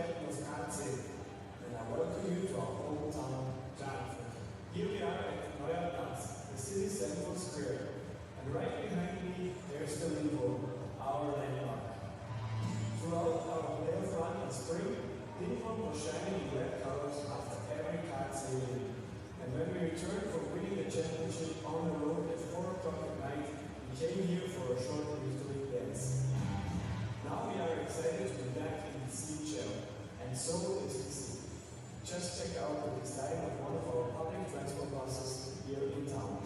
captain of KAC, and I welcome you to our hometown, Klagenfurt. Here we are at Rouen, the city central square, and right behind me there's the Rouen, our landmark. Throughout our playoff run in spring, Dinkum was shining in red colors after every KAC win. And when we returned from winning the championship on the road at 4 o'clock at night, we came here for a short victory dance. Now we are excited to be back in the CHL, and so is the city. Just check out the design of one of our public transport buses here in town.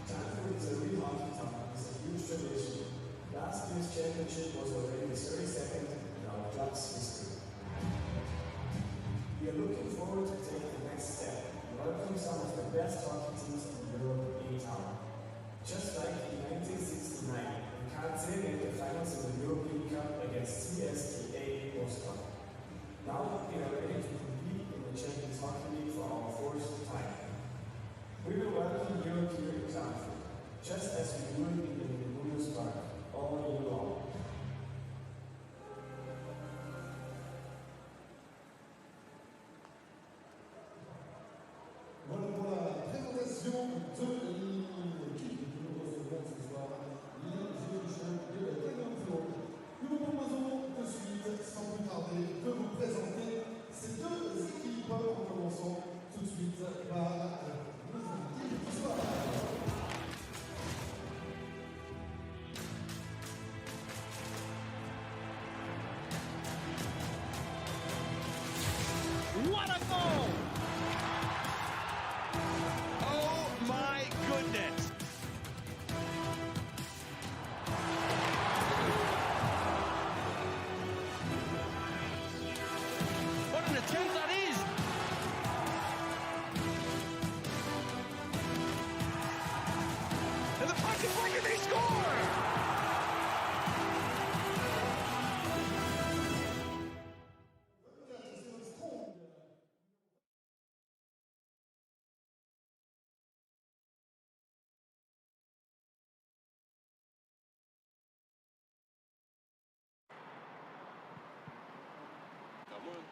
Klagenfurt is a real hockey town, it's a huge tradition. Last year's championship was already the 32nd in our club's history. We are looking forward to taking the next step and welcome some of the best hockey teams in Europe in town. Just like in 1969, when KAC made the finals in the European Cup against CSKA Moscow. Now we are ready to compete in the Champions Hockey League for our fourth time. We will welcome Europe here in Klagenfurt, just as we do it in the Bundespark all year long. Voilà pour la présentation de l'équipe que nous recevons ce soir, les Géorgiens de Klagenfurt. Nous vous proposons de suite, sans plus tarder, de vous présenter ces deux équipes en commençant tout de suite par nos invités du soir. What a goal! Oh my goodness! What an attempt that is! And the puck is breaking, they score! Come on.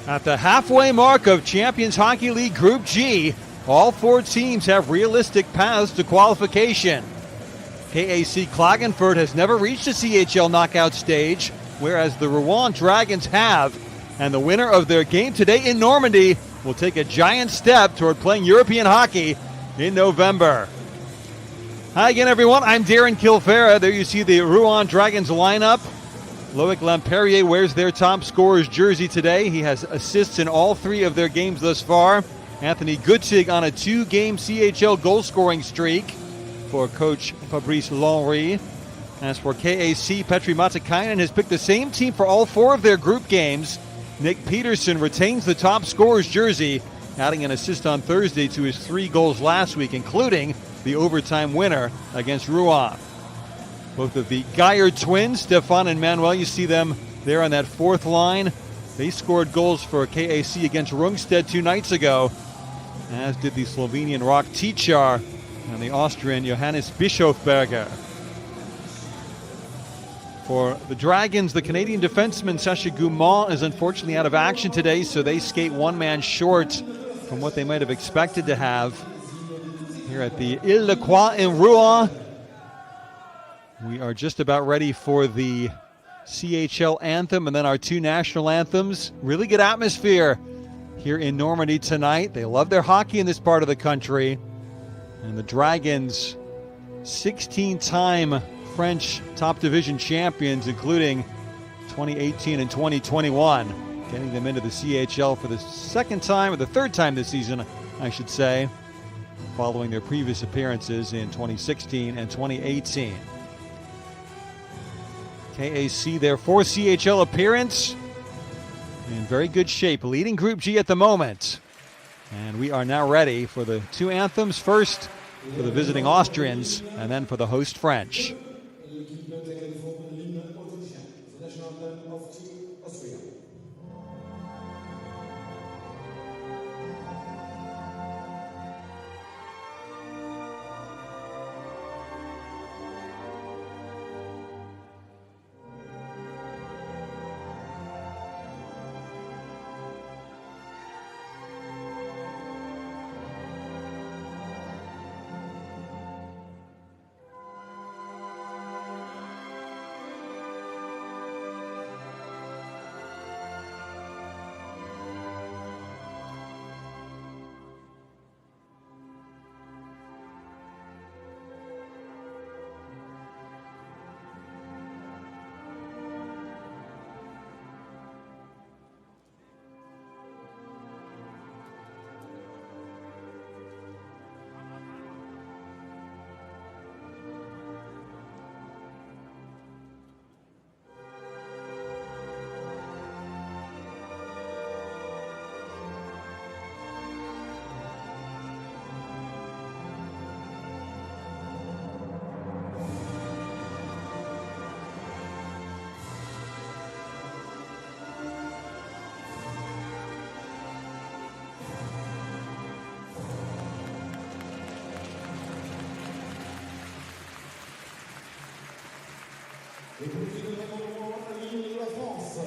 At the halfway mark of Champions Hockey League Group G, all 4 teams have realistic paths to qualification. KAC Klagenfurt has never reached the CHL knockout stage, whereas the Rouen Dragons have. And the winner of their game today in Normandy will take a giant step toward playing European hockey in November. Hi again, everyone. I'm Darren Kilfera. There you see the Rouen Dragons lineup. Loic Lamperier wears their top scorer's jersey today. He has assists in all 3 of their games thus far. Anthony Gutzig on a 2-game CHL goal-scoring streak for coach Fabrice Lenry. As for KAC, Petri Matikainen has picked the same team for all 4 of their group games. Nick Peterson retains the top scorer's jersey, adding an assist on Thursday to his 3 goals last week, including the overtime winner against Rouen. Both of the Geyer twins, Stefan and Manuel, you see them there on that 4th line. They scored goals for KAC against Rungstedt 2 nights ago, as did the Slovenian Rock Tichar and the Austrian Johannes Bischofberger. For the Dragons, the Canadian defenseman Sacha Goumont is unfortunately out of action today, so they skate 1 man short from what they might have expected to have here at the Ile-de-Croix in Rouen. We are just about ready for the CHL anthem and then our 2 national anthems. Really good atmosphere here in Normandy tonight. They love their hockey in this part of the country. And the Dragons, 16-time French top division champions, including 2018 and 2021, getting them into the CHL for the 2nd time, or the 3rd time this season, I should say, following their previous appearances in 2016 and 2018. KAC, their 4th CHL appearance, in very good shape, leading Group G at the moment. And we are now ready for the 2 anthems, first for the visiting Austrians, and then for the host French. Et pour qui nous avons aligné la France.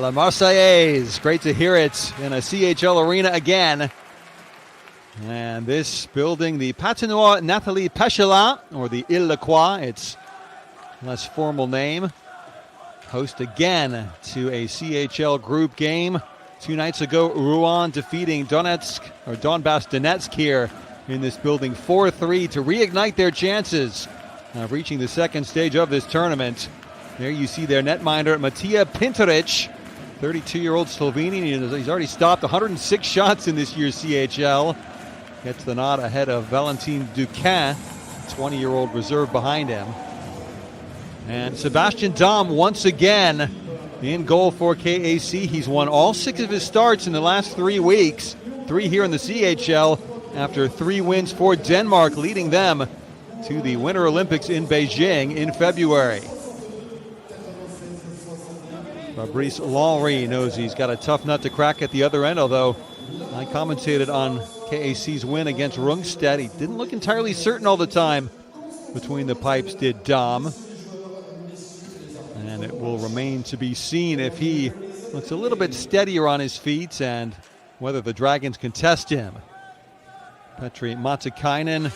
La Marseillaise. Great to hear it in a CHL arena again. And this building, the Patinoire Nathalie Pechelin, or the Ile-de-Croix. It's less formal name, host again to a CHL group game. 2 nights ago, Rouen defeating Donbass Donetsk here in this building 4-3 to reignite their chances of reaching the second stage of this tournament. There you see their netminder, Matija Pinteric, 32-year-old Slovenian. He's already stopped 106 shots in this year's CHL. Gets the nod ahead of Valentin Duquin, 20-year-old reserve behind him. And Sebastian Dom once again in goal for KAC. He's won all 6 of his starts in the last 3 weeks. 3 here in the CHL after 3 wins for Denmark, leading them to the Winter Olympics in Beijing in February. Fabrice Lenry knows he's got a tough nut to crack at the other end, although I commentated on KAC's win against Rungstedt. He didn't look entirely certain all the time between the pipes, did Dom. And it will remain to be seen if he looks a little bit steadier on his feet and whether the Dragons can test him. Petri Matikainen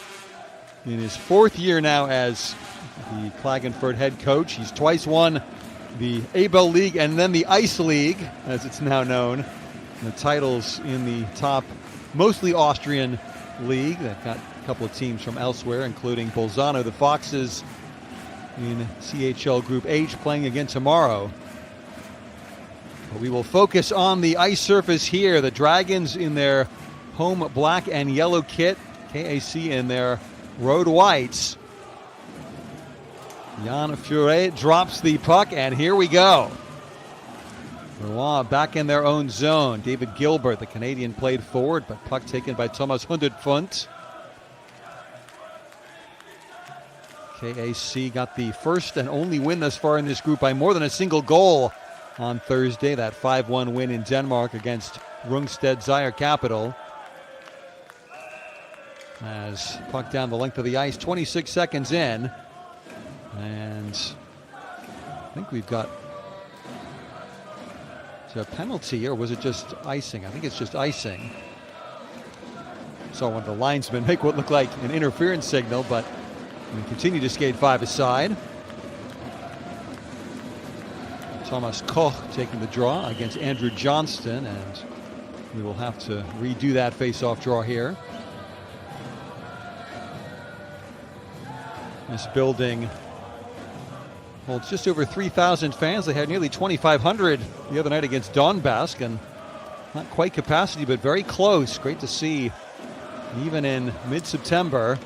in his 4th year now as the Klagenfurt head coach. He's twice won the Abel League and then the Ice League, as it's now known. The titles in the top, mostly Austrian league. They've got a couple of teams from elsewhere, including Bolzano, the Foxes, in CHL Group H, playing again tomorrow. But we will focus on the ice surface here. The Dragons in their home black and yellow kit, KAC in their road whites. Jan Furet drops the puck, and here we go. Rouen back in their own zone. David Gilbert, the Canadian, played forward, but puck taken by Thomas Hundertpfund. KAC got the first and only win thus far in this group by more than a single goal on Thursday. That 5-1 win in Denmark against Rungstedt Zaire Capital. As puck down the length of the ice, 26 seconds in. And I think we've got, is there a penalty or was it just icing? I think it's just icing. Saw one of the linesmen make what looked like an interference signal, but we continue to skate 5 aside. Thomas Koch taking the draw against Andrew Johnston, and we will have to redo that face-off draw here. This building holds just over 3,000 fans. They had nearly 2,500 the other night against Donbass, and not quite capacity, but very close. Great to see, even in mid-September,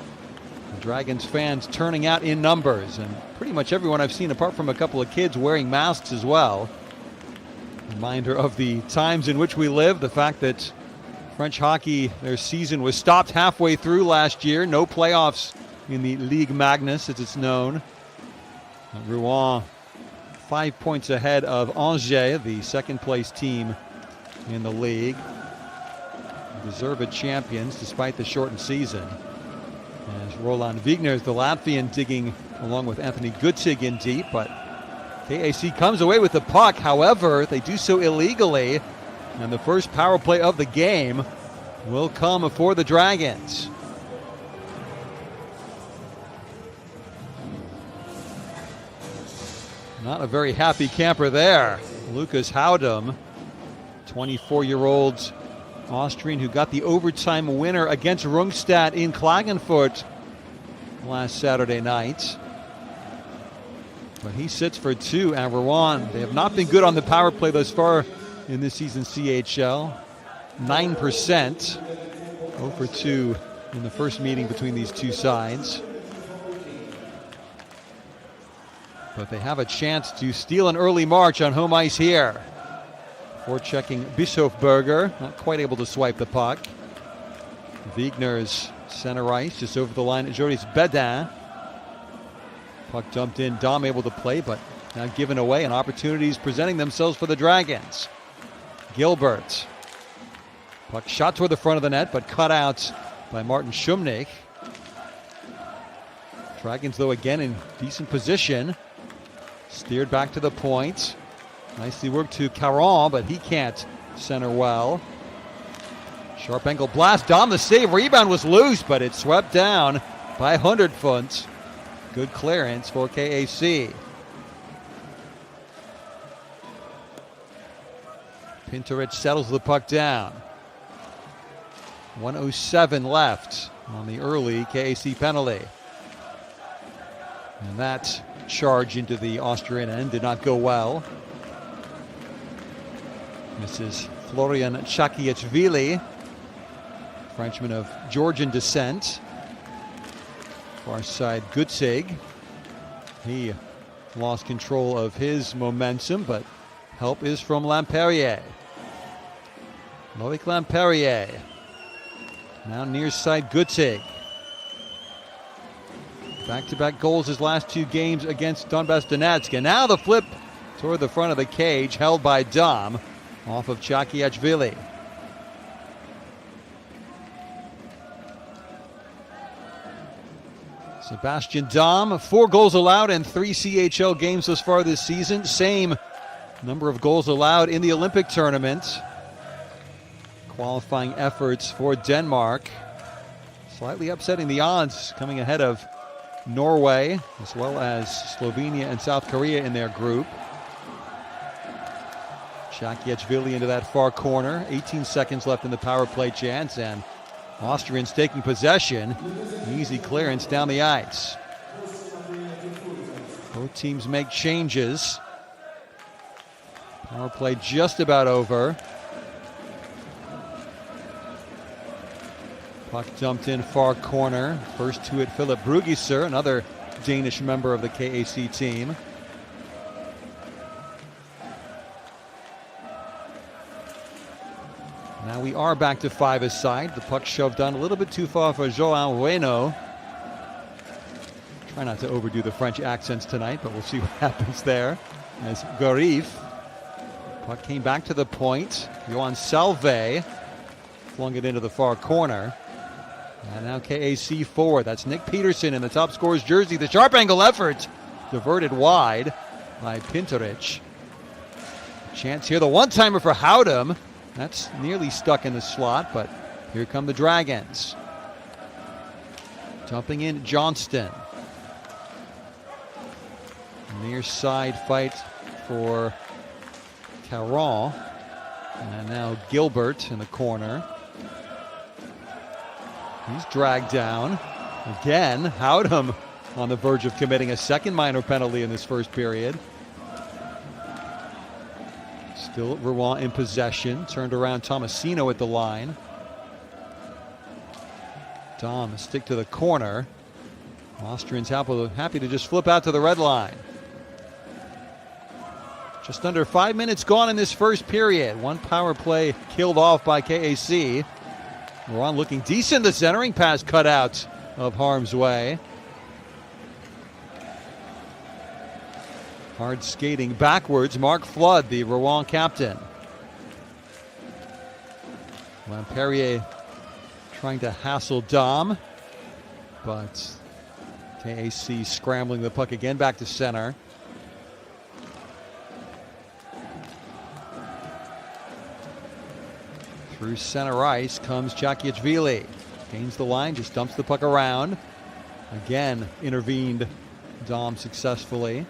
the Dragons fans turning out in numbers, and pretty much everyone I've seen, apart from a couple of kids, wearing masks as well. Reminder of the times in which we live, the fact that French hockey, their season was stopped halfway through last year. No playoffs in the Ligue Magnus, as it's known. Rouen 5 points ahead of Angers, the second-place team in the league. Deserved champions despite the shortened season. As Roland Wigner, the Latvian, digging along with Anthony Gutzig in deep, but KAC comes away with the puck. However, they do so illegally, and the first power play of the game will come for the Dragons. Not a very happy camper there. Lucas Houdem, 24-year-old Austrian who got the overtime winner against Rungstedt in Klagenfurt last Saturday night. But he sits for 2, and Rouen, they have not been good on the power play thus far in this season's CHL. 9%, 0 for 2 in the first meeting between these two sides. But they have a chance to steal an early march on home ice here. Forechecking Bischofberger, not quite able to swipe the puck. Wigner's center ice, just over the line at Joris Bedin. Puck dumped in, Dom able to play, but now given away, and opportunities presenting themselves for the Dragons. Gilbert. Puck shot toward the front of the net, but cut out by Martin Shumnik. Dragons, though, again in decent position. Steered back to the point. Nicely worked to Caron, but he can't center well. Sharp angle blast. Dom the save. Rebound was loose, but it swept down by Hundertpfund. Good clearance for KAC. Pinterich settles the puck down. 1:07 left on the early KAC penalty. And that charge into the Austrian end did not go well. This is Florian Chakiachvili, Frenchman of Georgian descent. Far side Gutzig. He lost control of his momentum, but help is from Lamperier. Loic Lamperier. Now near side Gutzig. Back-to-back goals his last two games against Donbass Donetsk. And now the flip toward the front of the cage, held by Dom, off of Chakiachvili. Sebastian Dom, 4 goals allowed in 3 CHL games thus far this season. Same number of goals allowed in the Olympic tournament. Qualifying efforts for Denmark. Slightly upsetting the odds, coming ahead of Norway, as well as Slovenia and South Korea in their group. Chakiachvili into that far corner. 18 seconds left in the power play chance, and Austrians taking possession. Easy clearance down the ice. Both teams make changes. Power play just about over. Puck dumped in far corner. First to it, Philip Brugiser, another Danish member of the KAC team. Now we are back to 5-a-side. The puck shoved on a little bit too far for João Bueno. Try not to overdo the French accents tonight, but we'll see what happens there. As Garif. Puck came back to the point. Johan Salve flung it into the far corner. And now KAC forward. That's Nick Peterson in the top scorer's jersey. The sharp angle effort diverted wide by Pinterich. Chance here. The one-timer for Howdam. That's nearly stuck in the slot, but here come the Dragons. Dumping in Johnston. Near side fight for Caron. And now Gilbert in the corner. He's dragged down. Again, Howdam on the verge of committing a second minor penalty in this first period. Still Rouen in possession. Turned around Tomasino at the line. Dom stick to the corner. Austrians happy to just flip out to the red line. Just under 5 minutes gone in this first period. One power play killed off by KAC. Rouen looking decent. The centering pass cut out of harm's way. Hard skating backwards. Mark Flood, the Rouen captain. Lamperier trying to hassle Dom, but KAC scrambling the puck again back to center. Through center ice comes Chakiachvili. Gains the line, just dumps the puck around. Again, intervened Dom successfully.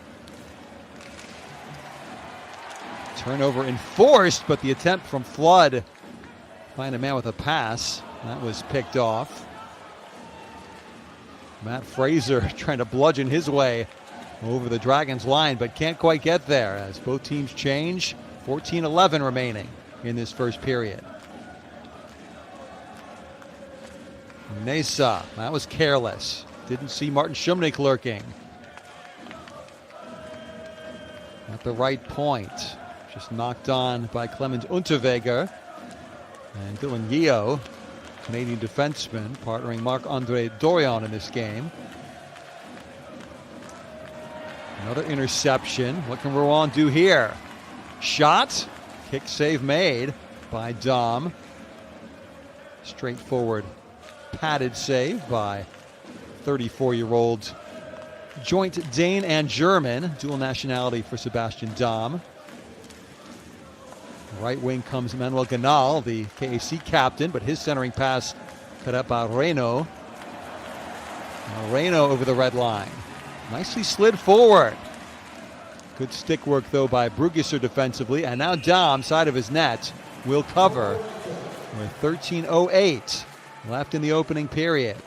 Turnover enforced, but the attempt from Flood find a man with a pass. That was picked off. Matt Fraser trying to bludgeon his way over the Dragons line, but can't quite get there as both teams change. 14-11 remaining in this first period. Nesa, that was careless. Didn't see Martin Shumnik lurking. At the right point. Just knocked on by Clemens Unterweger. And Dylan Yeo, Canadian defenseman, partnering Marc-Andre Dorion in this game. Another interception. What can Rouen do here? Shot. Kick save made by Dom. Straightforward padded save by 34-year-old joint Dane and German. Dual nationality for Sebastian Dom. Right wing comes Manuel Ganal, the KAC captain, but his centering pass cut out by Reno. Now Reno over the red line. nicely slid forward. Good stick work, though, by Brugisser defensively. And now Dom, side of his net, will cover with 13:08 left in the opening period.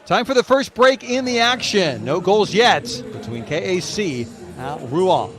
Time for the first break in the action. No goals yet between KAC and Rouen.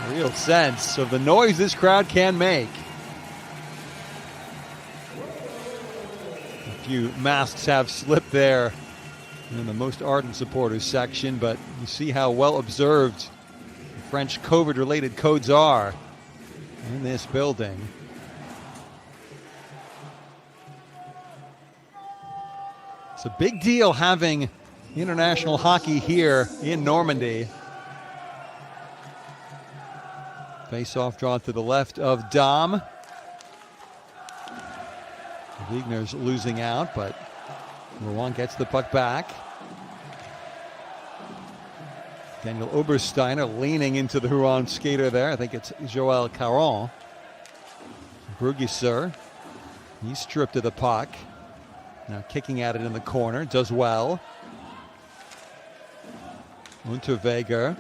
Real sense of the noise this crowd can make. A few masks have slipped there in the most ardent supporters section, but you see how well observed the French COVID-related codes are in this building. It's a big deal having international hockey here in Normandy. Face-off drawn to the left of Dom. Wigner's losing out, but Rouen gets the puck back. Daniel Obersteiner leaning into the Rouen skater there. I think it's Joel Caron. Brugisser, he's stripped of the puck. Now kicking at it in the corner, does well. Unterweger.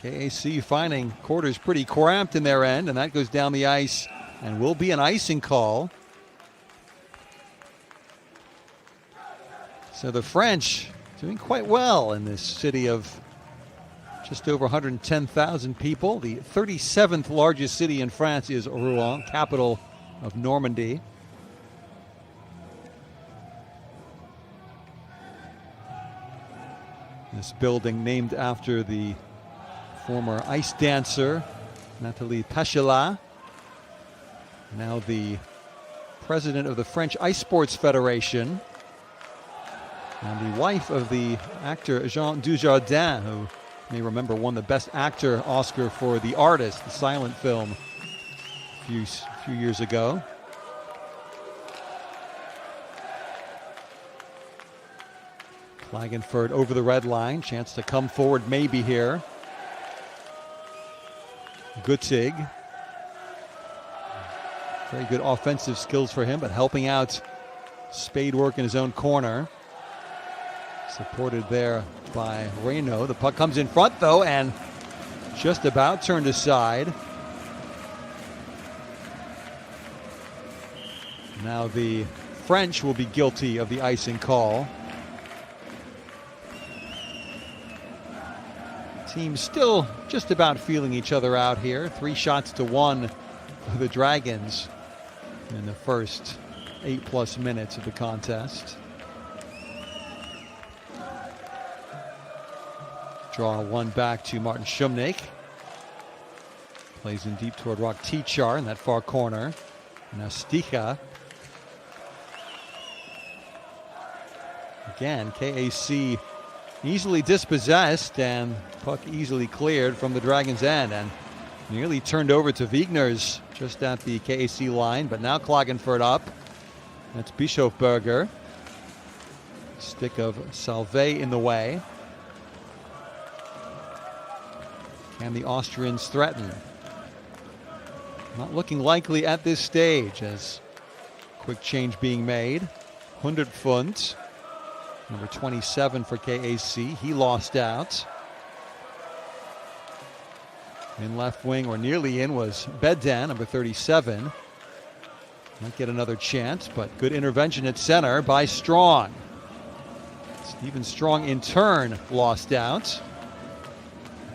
KAC finding quarters pretty cramped in their end, and that goes down the ice and will be an icing call. So the French doing quite well in this city of just over 110,000 people. The 37th largest city in France is Rouen, capital of Normandy. This building named after the former ice dancer Nathalie Pachelat, now the president of the French Ice Sports Federation, and the wife of the actor Jean Dujardin, who you may remember won the Best Actor Oscar for The Artist, the silent film, a few years ago. Klagenfurt over the red line, chance to come forward maybe here. Gutzig. Very good offensive skills for him, but helping out spade work in his own corner. Supported there by Reynaud. The puck comes in front, though, and just about turned aside. Now the French will be guilty of the icing call. Teams still just about feeling each other out here. 3-1 for the Dragons in the first 8+ minutes of the contest. Draw one back to Martin Shumnik. Plays in deep toward Rock Tichar in that far corner. Now Sticha. Again, KAC easily dispossessed, and puck easily cleared from the Dragons' end and nearly turned over to Wigner's just at the KAC line, but now Klagenfurt up. That's Bischofberger. Stick of Salve in the way. Can the Austrians threaten? Not looking likely at this stage, as quick change being made. 100 Pfund. Number 27 for KAC. He lost out. In left wing, or nearly in, was Beddan, number 37. Might get another chance, but good intervention at center by Strong. Stephen Strong, in turn, lost out.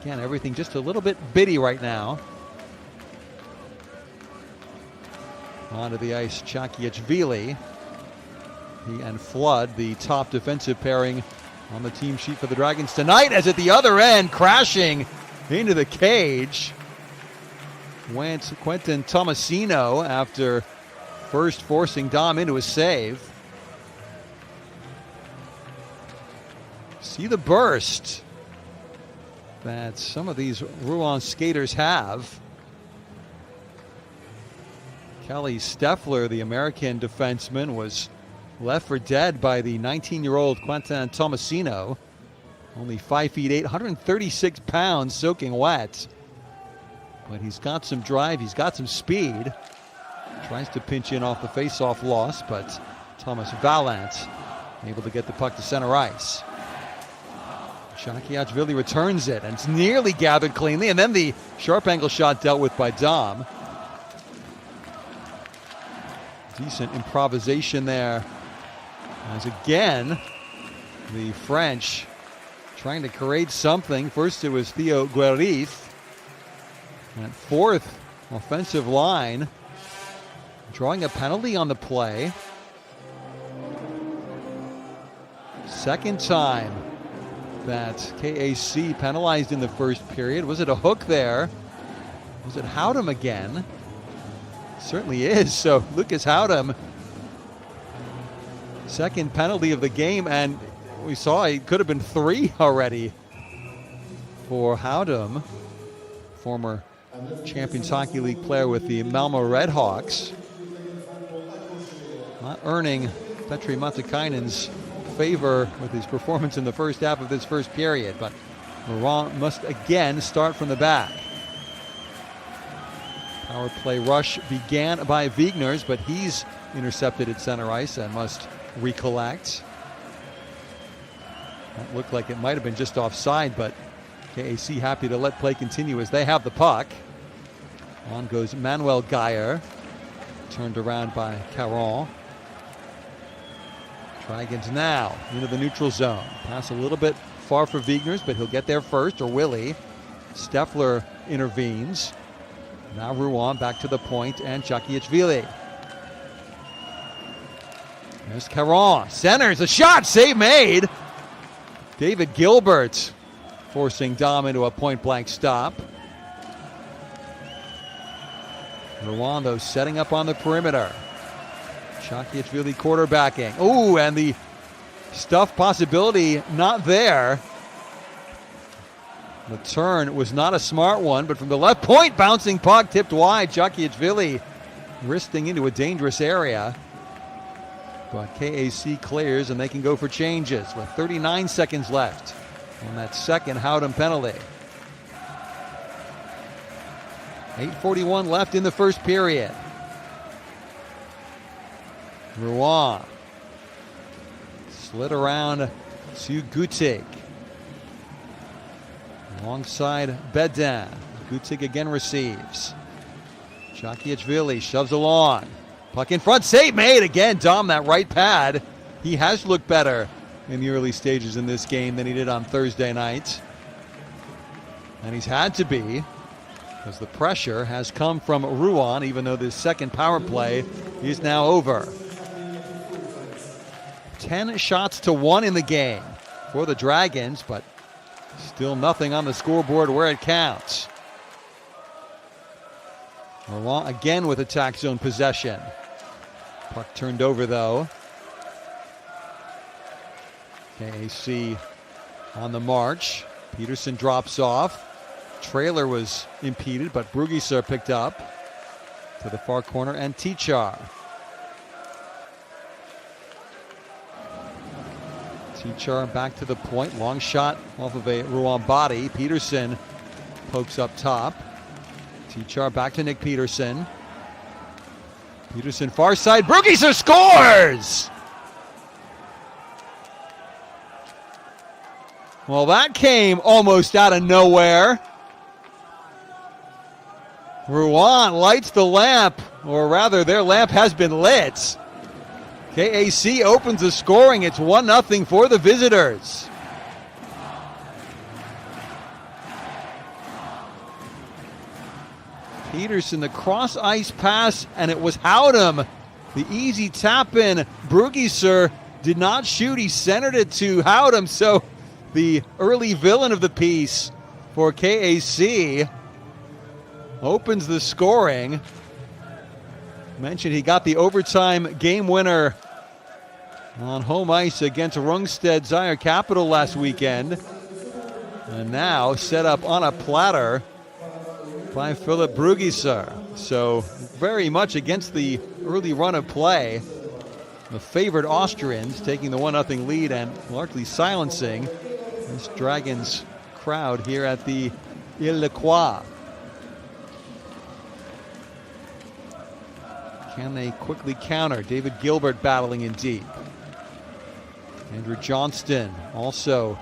Again, everything just a little bit bitty right now. Onto the ice, Chakiachvili. He and Flood, the top defensive pairing on the team sheet for the Dragons tonight, as at the other end, crashing into the cage, went Quentin Tomasino after first forcing Dom into a save. See the burst that some of these Rouen skaters have. Kelly Steffler, the American defenseman, was left for dead by the 19-year-old Quentin Tomasino. Only 5'8", 136 pounds, soaking wet. But he's got some drive, he's got some speed. Tries to pinch in off the face-off loss, but Thomas Vallant able to get the puck to center ice. Shakiachvili returns it, and it's nearly gathered cleanly, and then the sharp angle shot dealt with by Dom. Decent improvisation there, as again, the French trying to create something. First it was Theo Guerrith. That fourth offensive line drawing a penalty on the play. Second time that KAC penalized in the first period. Was it a hook there? Was it Howdam again? Certainly is. So Lucas Howdam, second penalty of the game, and we saw it could have been 3 already for Howdam, former Champions Hockey League player with the Malmo Redhawks. Not earning Petri Matikainen's favor with his performance in the first half of this first period, but Rouen must again start from the back. Power play rush began by Vigners, but he's intercepted at center ice and must recollect. That looked like it might have been just offside, but KAC happy to let play continue as they have the puck. On goes Manuel Geyer, turned around by Caron. Dragons now into the neutral zone. Pass a little bit far for Vigners, but he'll get there first, or will he? Steffler intervenes. Now Rouen back to the point, and Shakiachvili. There's Caron. Centers a shot. Save made. David Gilbert forcing Dom into a point-blank stop. Rouen, though, setting up on the perimeter. Shakiachvili quarterbacking. Oh, and the stuff possibility not there. The turn was not a smart one, but from the left point, bouncing puck tipped wide. Shakiachvili wristing into a dangerous area. But KAC clears, and they can go for changes with 39 seconds left on that second Howdam penalty. 8:41 left in the first period. Rouen slid around to Gutig. Alongside Bedin. Gutig again receives. Shakiachvili shoves along. Puck in front, save made again. Dom, that right pad. He has looked better in the early stages in this game than he did on Thursday night. And he's had to be, because the pressure has come from Rouen, even though this second power play is now over. 10 shots to 1 in the game for the Dragons, but still nothing on the scoreboard where it counts. Rouen again with attack zone possession. Puck turned over, though. KAC on the march. Peterson drops off. Trailer was impeded, but Brugisar picked up to the far corner, and Tichar. Tichar back to the point. Long shot off of a Rouen body. Peterson pokes up top. Tichar back to Nick Peterson. Peterson far side. Brugisar scores! Well, that came almost out of nowhere. Rouen lights the lamp, or rather their lamp has been lit. KAC opens the scoring. It's 1-0 for the visitors. Peterson, the cross ice pass, and it was Howdam. The easy tap in. Brugisar did not shoot. He centered it to Howdam. So the early villain of the piece for KAC opens the scoring. Mentioned he got the overtime game winner on home ice against Rungsted's Zaire Capital last weekend. And now set up on a platter by Philip Brugiser. So very much against the early run of play. The favored Austrians taking the 1-0 lead and largely silencing this Dragons crowd here at the Ile-le-Croix. Can they quickly counter? David Gilbert battling in deep. Andrew Johnston also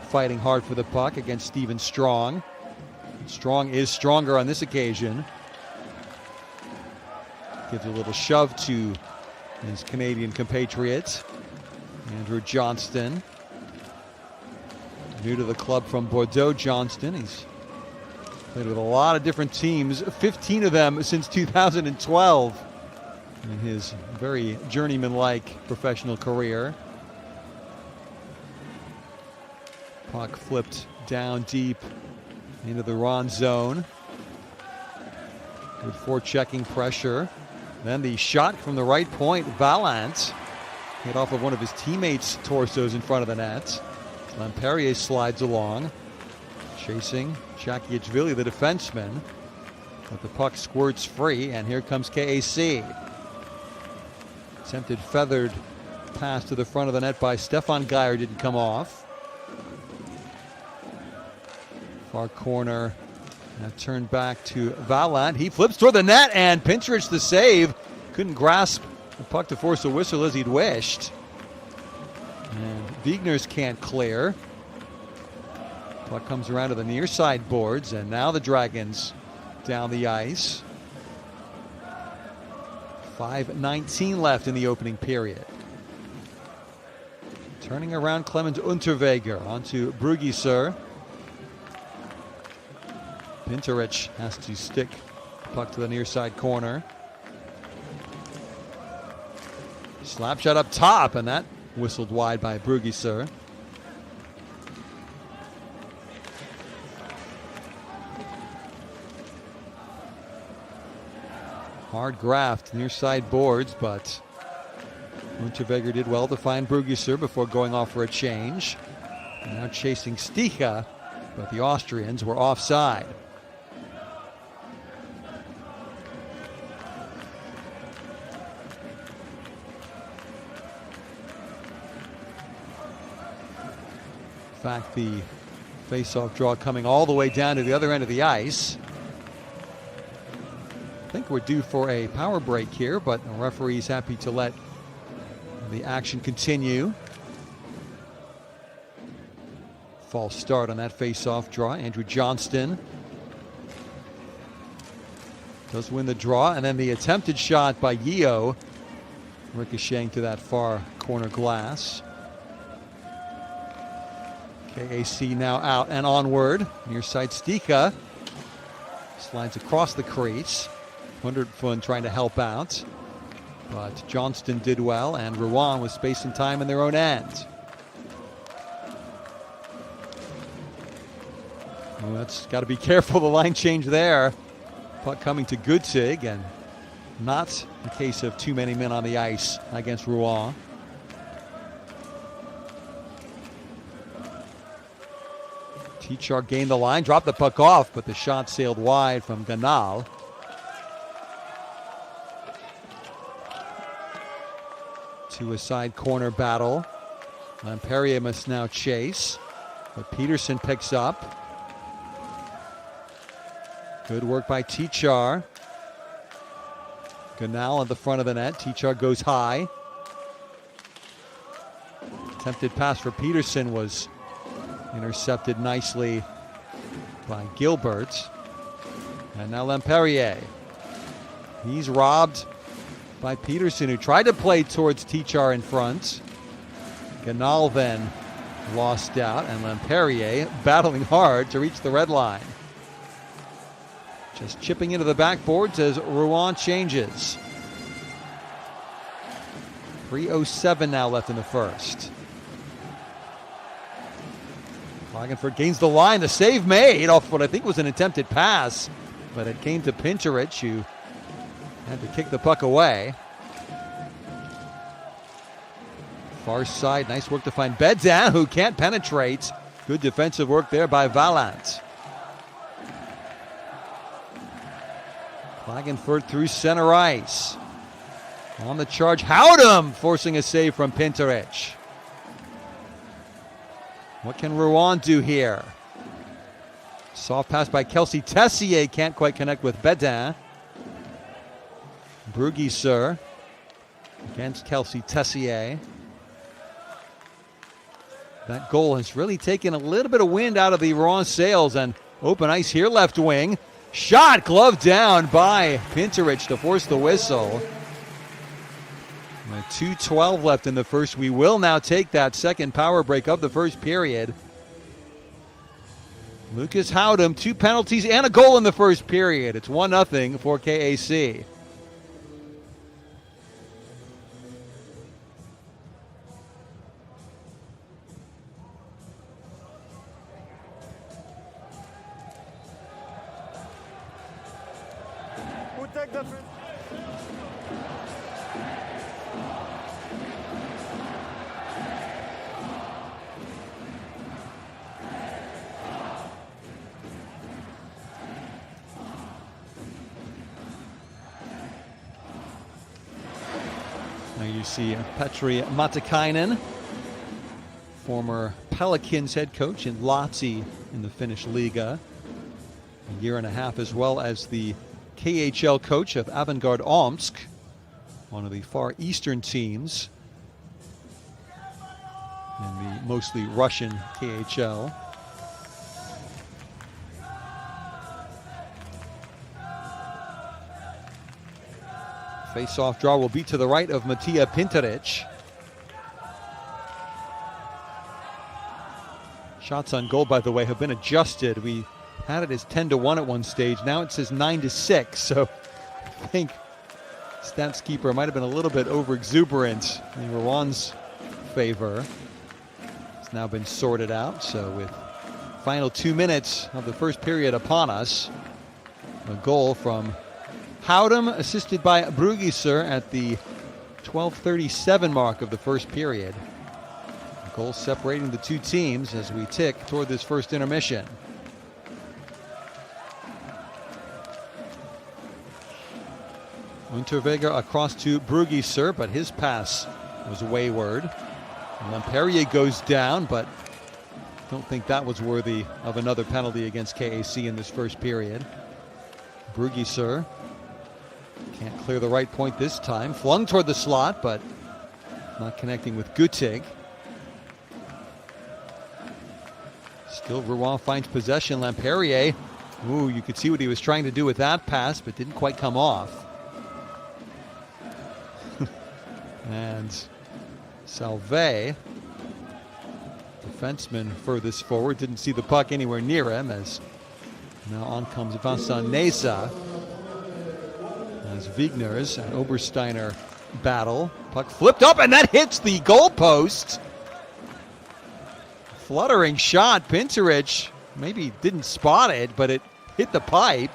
fighting hard for the puck against Stephen Strong. Strong is stronger on this occasion. Gives a little shove to his Canadian compatriot, Andrew Johnston. New to the club from Bordeaux, Johnston. He's played with a lot of different teams, 15 of them since 2012 in his very journeyman-like professional career. Puck flipped down deep into the Rouen zone. Good forechecking pressure. Then the shot from the right point, Vallant hit off of one of his teammates' torsos in front of the net. Lamperier slides along, chasing Chakiachvili, the defenseman. But the puck squirts free, and here comes KAC. Attempted feathered pass to the front of the net by Stefan Geyer didn't come off. Far corner, now turned back to Vallant. He flips toward the net, and Pinterich the save. Couldn't grasp the puck to force a whistle as he'd wished. And Vigners can't clear. Puck comes around to the near side boards, and now the Dragons down the ice. 5:19 left in the opening period. Turning around Clemens Unterweger onto Brugiser. Pinterich has to stick the puck to the near side corner. Slap shot up top, and that whistled wide by Brugiser. Hard graft near side boards, but Unterweger did well to find Brugiser before going off for a change. And now chasing Sticha, but the Austrians were offside. In fact, the face-off draw coming all the way down to the other end of the ice. I think we're due for a power break here, but the referee's happy to let the action continue. False start on that face-off draw. Andrew Johnston does win the draw, and then the attempted shot by Yeo, ricocheting to that far corner glass. KAC now out and onward. Near side Sticha slides across the crease. Hundertfund trying to help out, but Johnston did well, and Rouen with space and time in their own end. Well, that's got to be careful, the line change there. Puck coming to Goodsig, and not a case of too many men on the ice against Rouen. Tichar gained the line, dropped the puck off, but the shot sailed wide from Ganal. To a side corner battle. Lamperier must now chase, but Peterson picks up. Good work by Tichar. Ganal at the front of the net. Tichar goes high. Attempted pass for Peterson was intercepted nicely by Gilbert. And now Lamperier. He's robbed by Peterson, who tried to play towards Tichar in front. Ganal then lost out, and Lamperier battling hard to reach the red line. Just chipping into the backboards as Rouen changes. 3:07 now left in the first. Klagenfurt gains the line. The save made off what I think was an attempted pass, but it came to Pinterich, who had to kick the puck away. Far side, nice work to find Bedin, who can't penetrate. Good defensive work there by Valant. Klagenfurt through center ice. On the charge, Howdem forcing a save from Pinterich. What can Rouen do here? Soft pass by Kelsey Tessier, can't quite connect with Bedin. Brugisser against Kelsey Tessier. That goal has really taken a little bit of wind out of the Rouen sails, and open ice here, left wing. Shot, glove down by Pinterich to force the whistle. 2:12 left in the first. We will now take that second power break of the first period. Lucas Howdem, 2 penalties and a goal in the first period. It's 1-0 for KAC. Now you see Petri Matikainen, former Pelicans head coach in Lahti in the Finnish Liga. A year and a half, as well as the KHL coach of Avangard Omsk, one of the far eastern teams in the mostly Russian KHL. Face-off draw will be to the right of Matija Pinterich. Shots on goal, by the way, have been adjusted. We had it as 10-1 at one stage. Now it says 9-6. So I think stats keeper might have been a little bit over-exuberant in Rowen's favor. It's now been sorted out. So with final 2 minutes of the first period upon us, a goal from Howdem, assisted by Brugisser at the 12:37 mark of the first period. A goal separating the two teams as we tick toward this first intermission. Unterweger across to Brugisser, but his pass was wayward. Lamperier goes down, but don't think that was worthy of another penalty against KAC in this first period. Brugisser can't clear the right point this time. Flung toward the slot, but not connecting with Gutig. Still Rouen finds possession. Lamperier, ooh, you could see what he was trying to do with that pass, but didn't quite come off. And Salve, defenseman furthest forward, didn't see the puck anywhere near him, as now on comes Vincent Neza. As Wigners and Obersteiner battle. Puck flipped up, and that hits the goalpost. Fluttering shot. Pinterich maybe didn't spot it, but it hit the pipe.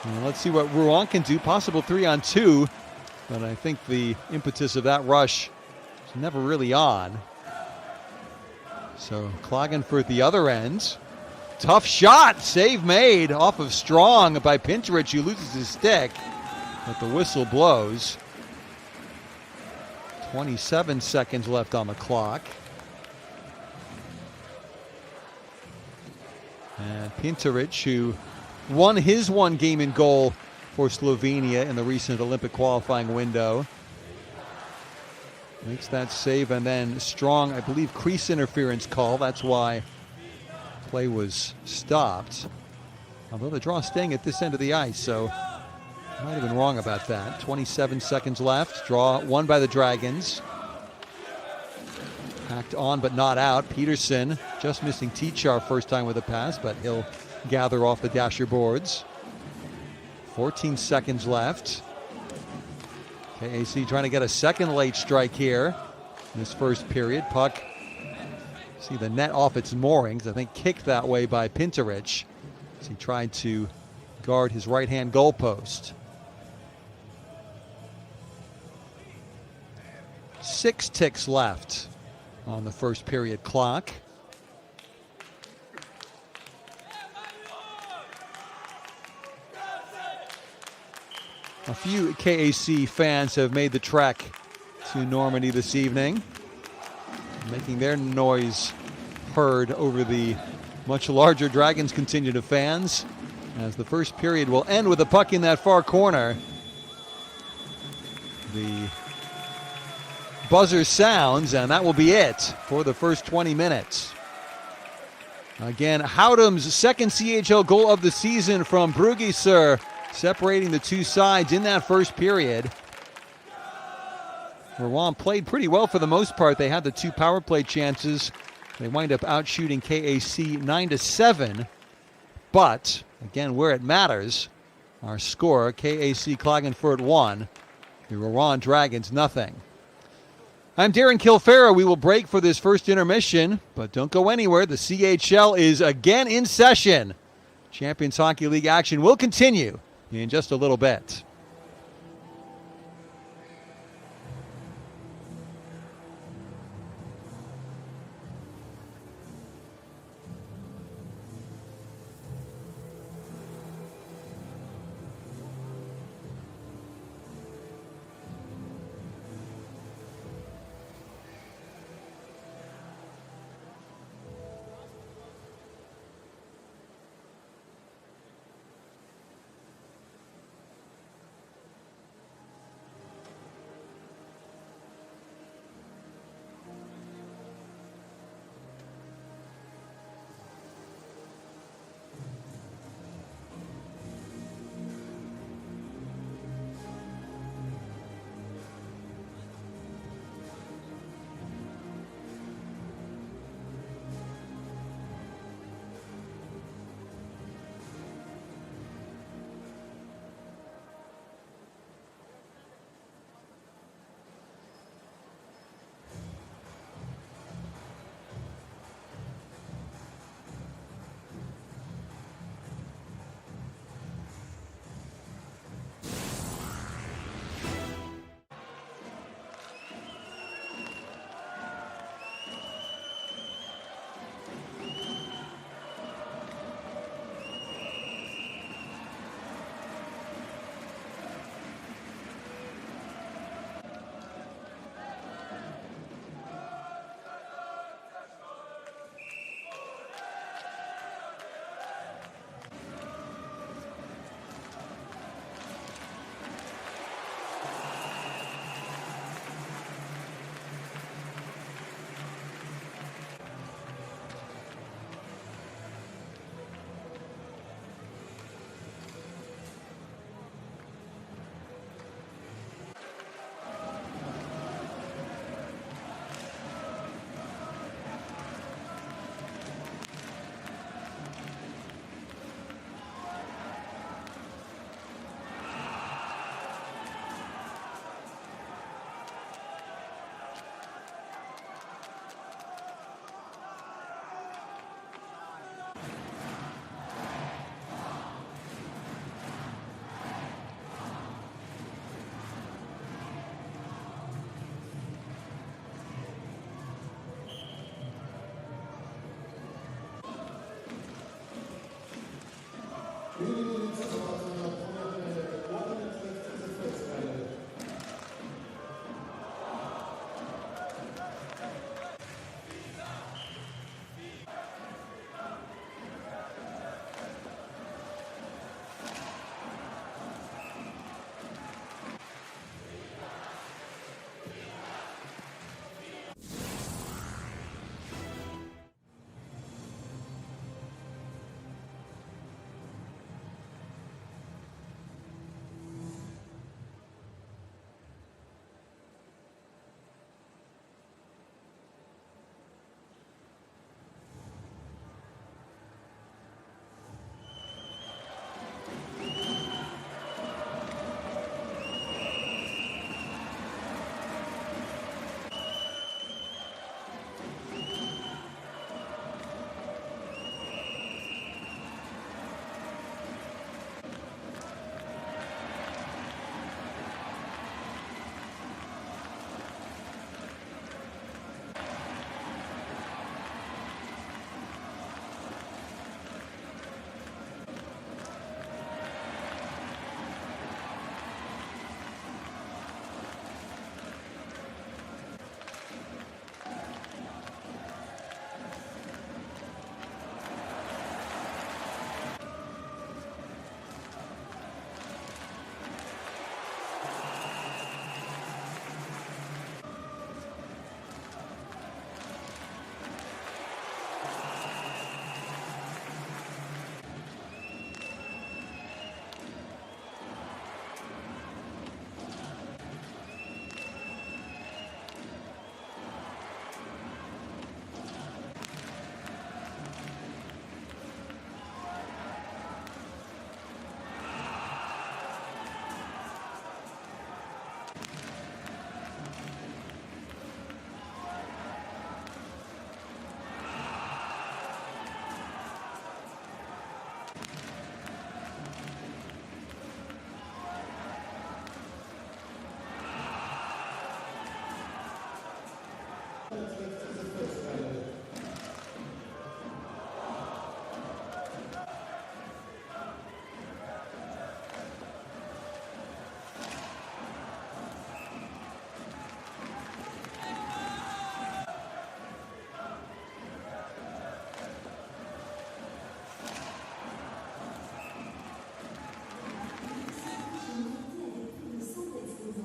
And let's see what Rouen can do. Possible 3-on-2, but I think the impetus of that rush is never really on. So Klagenfurt the other end. Tough shot, save made off of Strong by Pinterich, who loses his stick, but the whistle blows. 27 seconds left on the clock. And Pinterich, who won his one game in goal for Slovenia in the recent Olympic qualifying window, makes that save, and then Strong, I believe, crease interference call. That's why play was stopped. Although the draw staying at this end of the ice, so I might have been wrong about that. 27 seconds left. Draw won by the Dragons. Hacked on but not out. Peterson just missing Tichar first time with a pass, but he'll gather off the dasher boards. 14 seconds left. KAC trying to get a second late strike here in this first period. Puck, see the net off its moorings, I think kicked that way by Pinterich as he tried to guard his right-hand goalpost. 6 ticks left on the first period clock. A few KAC fans have made the trek to Normandy this evening, making their noise heard over the much larger Dragons contingent of fans, as the first period will end with a puck in that far corner. The buzzer sounds, and that will be it for the first 20 minutes. Again, Howdom's second CHL goal of the season from Brugisser, separating the two sides in that first period. Rouen played pretty well for the most part. They had the 2 power play chances. They wind up outshooting KAC 9-7. But, again, where it matters, our score, KAC Klagenfurt 1, the Rouen Dragons nothing. I'm Darren Kilfera. We will break for this first intermission, but don't go anywhere. The CHL is again in session. Champions Hockey League action will continue in just a little bit.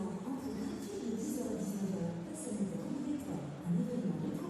Entre 18 et 10h à 19h, personne ne peut rendez-vous. Un événement métro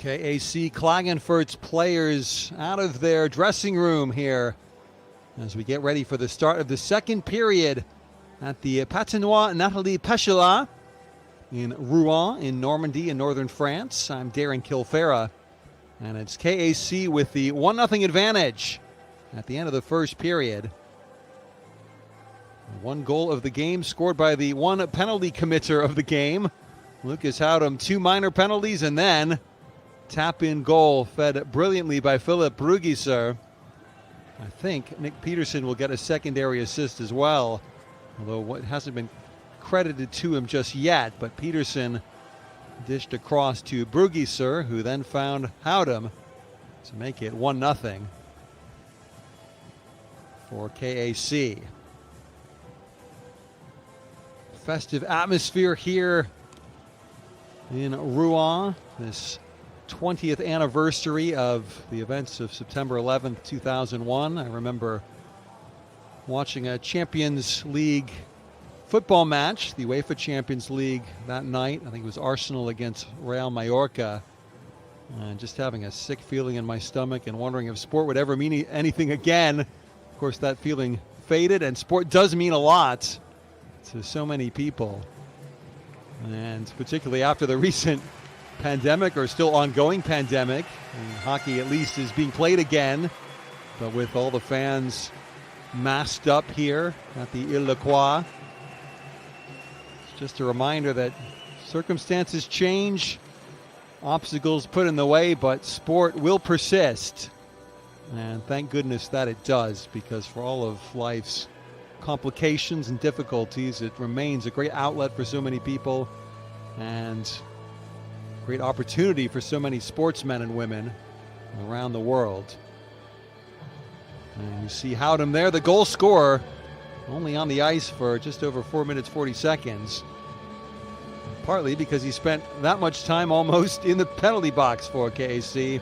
KAC Klagenfurt's players out of their dressing room here as we get ready for the start of the second period at the Patinoire Nathalie Pechelat in Rouen in Normandy in northern France. I'm Darren Kilfera, and it's KAC with the 1-0 advantage at the end of the first period. One goal of the game scored by the one penalty committer of the game, Lucas Houdem. 2 minor penalties, and then tap-in goal fed brilliantly by Philip Brugiser. I think Nick Peterson will get a secondary assist as well, although what hasn't been credited to him just yet. But Peterson dished across to Brugiser, who then found Houdem to make it 1-0 for KAC. Festive atmosphere here in Rouen, this 20th anniversary of the events of September 11th, 2001. I remember watching a Champions League football match, the UEFA Champions League, that night. I think it was Arsenal against Real Mallorca. And just having a sick feeling in my stomach and wondering if sport would ever mean anything again. Of course, that feeling faded, and sport does mean a lot to so many people. And particularly after the recent pandemic, or still ongoing pandemic, and hockey at least is being played again, but with all the fans masked up here at the Ile de Croix. It's just a reminder that circumstances change, obstacles put in the way, but sport will persist. And thank goodness that it does, because for all of life's complications and difficulties, it remains a great outlet for so many people and great opportunity for so many sportsmen and women around the world. And you see Houdem there, the goal scorer, only on the ice for just over 4 minutes 40 seconds. Partly because he spent that much time almost in the penalty box for KAC.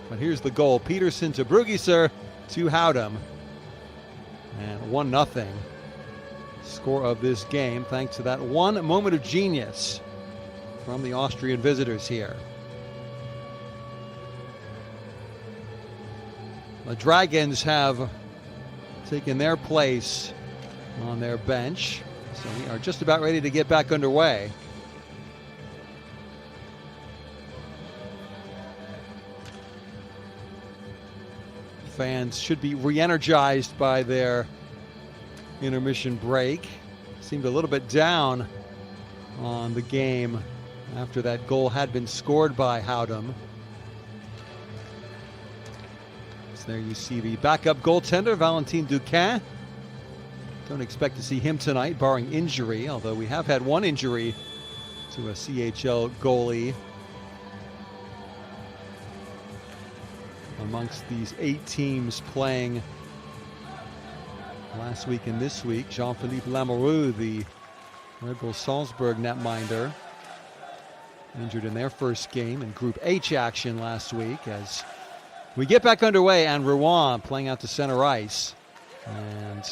But here's the goal. Peterson to Brugiser to Houdem. And 1-0 score of this game, thanks to that one moment of genius from the Austrian visitors here. The Dragons have taken their place on their bench, so we are just about ready to get back underway. Fans should be re-energized by their intermission break. Seemed a little bit down on the game after that goal had been scored by Houdem. So there you see the backup goaltender, Valentin Duquin. Don't expect to see him tonight, barring injury, although we have had one injury to a CHL goalie amongst these 8 teams playing last week and this week. Jean-Philippe Lamoureux, the Red Bull Salzburg netminder, injured in their first game in Group H action last week. As we get back underway, and Rouen playing out to center ice. And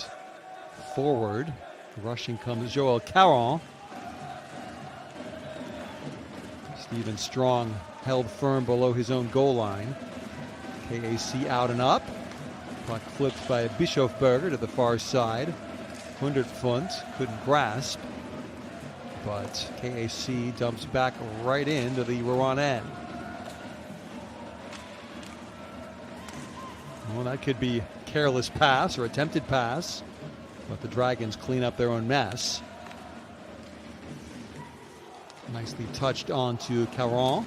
forward, rushing comes Joel Caron. Stephen Strong held firm below his own goal line. KAC out and up. Puck flipped by Bischofberger to the far side. Hundertpfund couldn't grasp, but KAC dumps back right into the Rouen end. Well, that could be careless pass or attempted pass, but the Dragons clean up their own mess. Nicely touched onto Caron.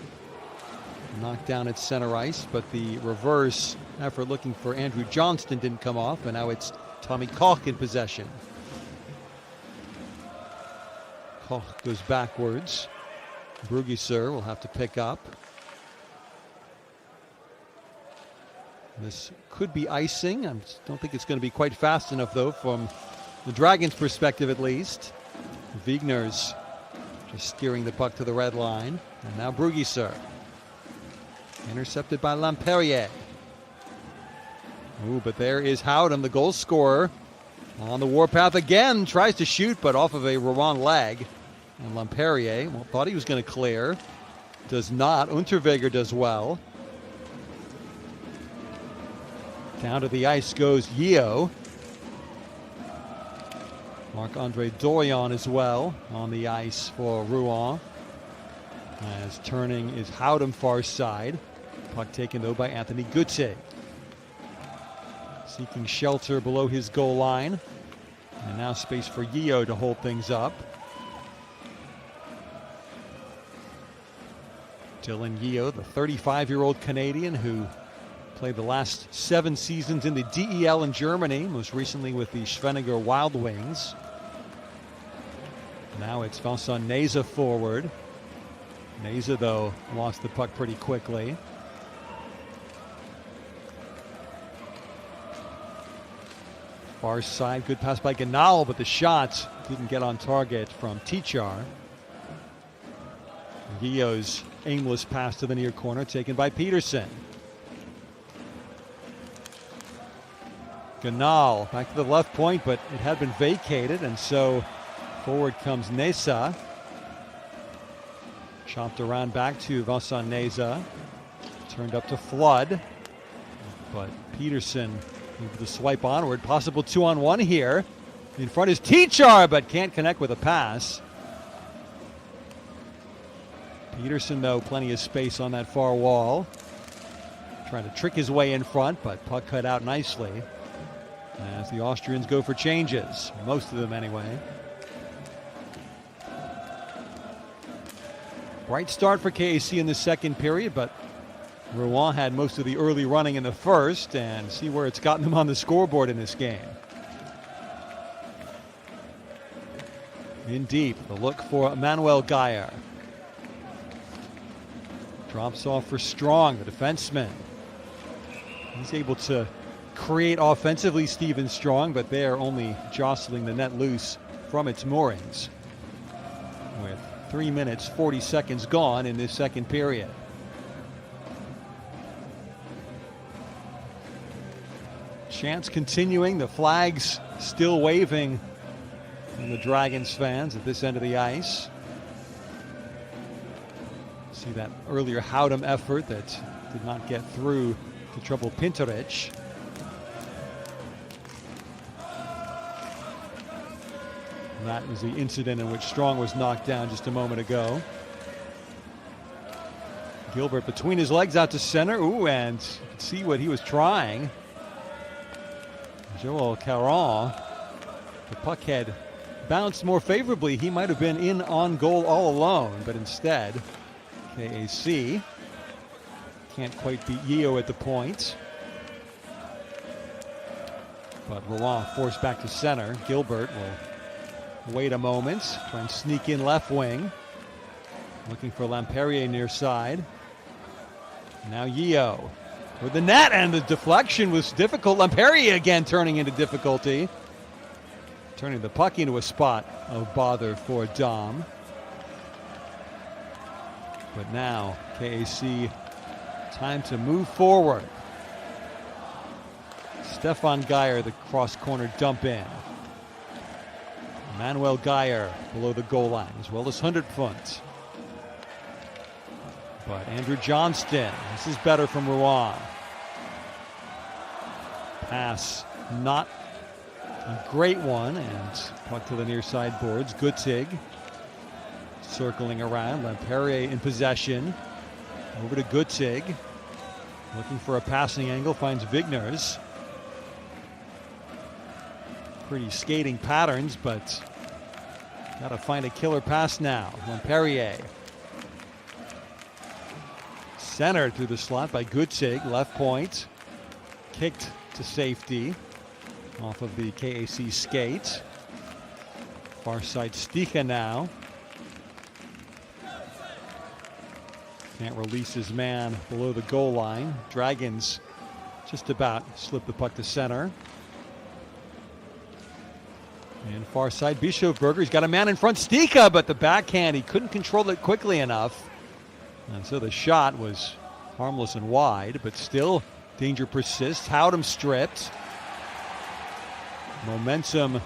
Knocked down at center ice, but the reverse effort looking for Andrew Johnston didn't come off, and now it's Tommy Koch in possession. Koch goes backwards. Brugiser will have to pick up. This could be icing. I don't think it's going to be quite fast enough, though, from the Dragons' perspective at least. Wigner's just steering the puck to the red line. And now Brugiser. Intercepted by Lamperier. Ooh, but there is Houdem, the goal scorer, on the warpath again. Tries to shoot, but off of a Rouen leg. And Lamperier thought he was going to clear. does not. Unterweger does well. Down to the ice goes Yeo. Marc-Andre Dorion as well on the ice for Rouen. As turning is Howdam far side. Puck taken though by Anthony Guttig. Seeking shelter below his goal line. And now space for Yeo to hold things up. Dylan Yeo, the 35-year-old Canadian who played the last 7 seasons in the DEL in Germany, most recently with the Schwenninger Wild Wings. Now it's Vincent Neza forward. Neza, though, lost the puck pretty quickly. Far side, good pass by Ganal, but the shot didn't get on target from Tichar. Yeo's aimless pass to the near corner taken by Peterson. Ganal back to the left point, but it had been vacated, and so forward comes Neza. Chopped around back to Vincent Neza. Turned up to Flood, but Peterson able to swipe onward. Possible 2-on-1 here. In front is Tichar, but can't connect with a pass. Peterson, though, plenty of space on that far wall. Trying to trick his way in front, but puck cut out nicely. As the Austrians go for changes, most of them anyway. Bright start for KAC in the second period, but Rouen had most of the early running in the first, and see where it's gotten them on the scoreboard in this game. In deep, the look for Manuel Geyer. Drops off for Strong, the defenseman. He's able to create offensively, Stephen Strong, but they're only jostling the net loose from its moorings. With 3 minutes, 40 seconds gone in this second period. Chance continuing, the flags still waving from the Dragons fans at this end of the ice. See that earlier Howdam effort that did not get through to trouble Pintarich. That was the incident in which Strong was knocked down just a moment ago. Gilbert between his legs out to center. Ooh, and you can see what he was trying. Joel Caron. The puck had bounced more favorably. He might have been in on goal all alone, but instead, KAC can't quite beat Yeo at the point. But Rouen forced back to center. Gilbert will wait a moment, try and sneak in left wing. Looking for Lamperier near side. Now Yeo with the net, and the deflection was difficult. Lamperier again turning into difficulty. Turning the puck into a spot of bother for Dom. But now KAC time to move forward. Stefan Geyer, the cross corner dump in. Manuel Geyer below the goal line, as well as Hundertpfund. But Andrew Johnston, this is better from Rouen. Pass not a great one, and puck to the near side boards. Guttig circling around. Lamperier in possession. Over to Guttig. Looking for a passing angle, finds Vigners. Pretty skating patterns, but got to find a killer pass now. Lamperier. Centered through the slot by Guttig, left point. Kicked to safety off of the KAC skate. Far side Sticha now. Can't release his man below the goal line. Dragons just about slip the puck to center. And far side Bischofberger, he's got a man in front, Sticha, but the backhand, he couldn't control it quickly enough. And so the shot was harmless and wide, but still danger persists. Howdam stripped. Momentum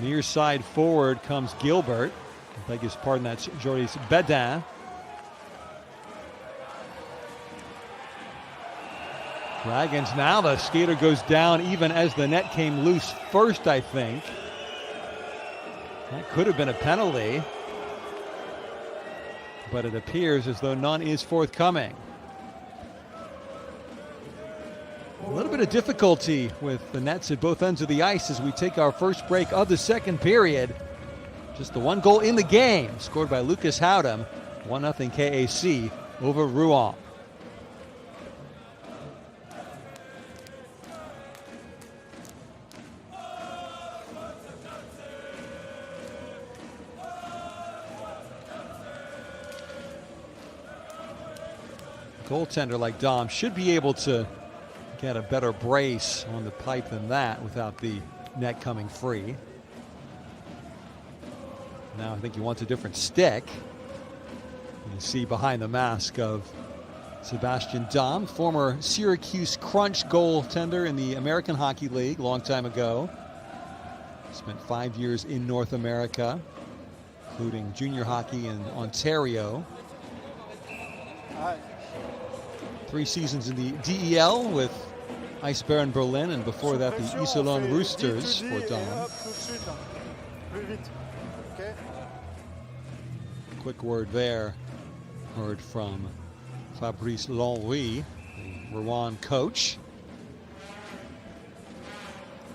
near side forward comes Gilbert. I beg his pardon, that's Joris Bedin. Dragons now, the skater goes down even as the net came loose first, I think. That could have been a penalty, but it appears as though none is forthcoming. A little bit of difficulty with the nets at both ends of the ice as we take our first break of the second period. Just the one goal in the game, scored by Lucas Howdam, 1-0 KAC over Rouen. Goaltender like Dom should be able to get a better brace on the pipe than that without the net coming free. Now I think he wants a different stick. You see behind the mask of Sebastian Dom, former Syracuse Crunch goaltender in the American Hockey League a long time ago. Spent 5 years in North America, including junior hockey in Ontario. 3 seasons in the DEL with Ice Baron Berlin, and before that the Iserlohn Roosters for Dom. Quick word there, heard from Fabrice Lonry, the Rouen coach.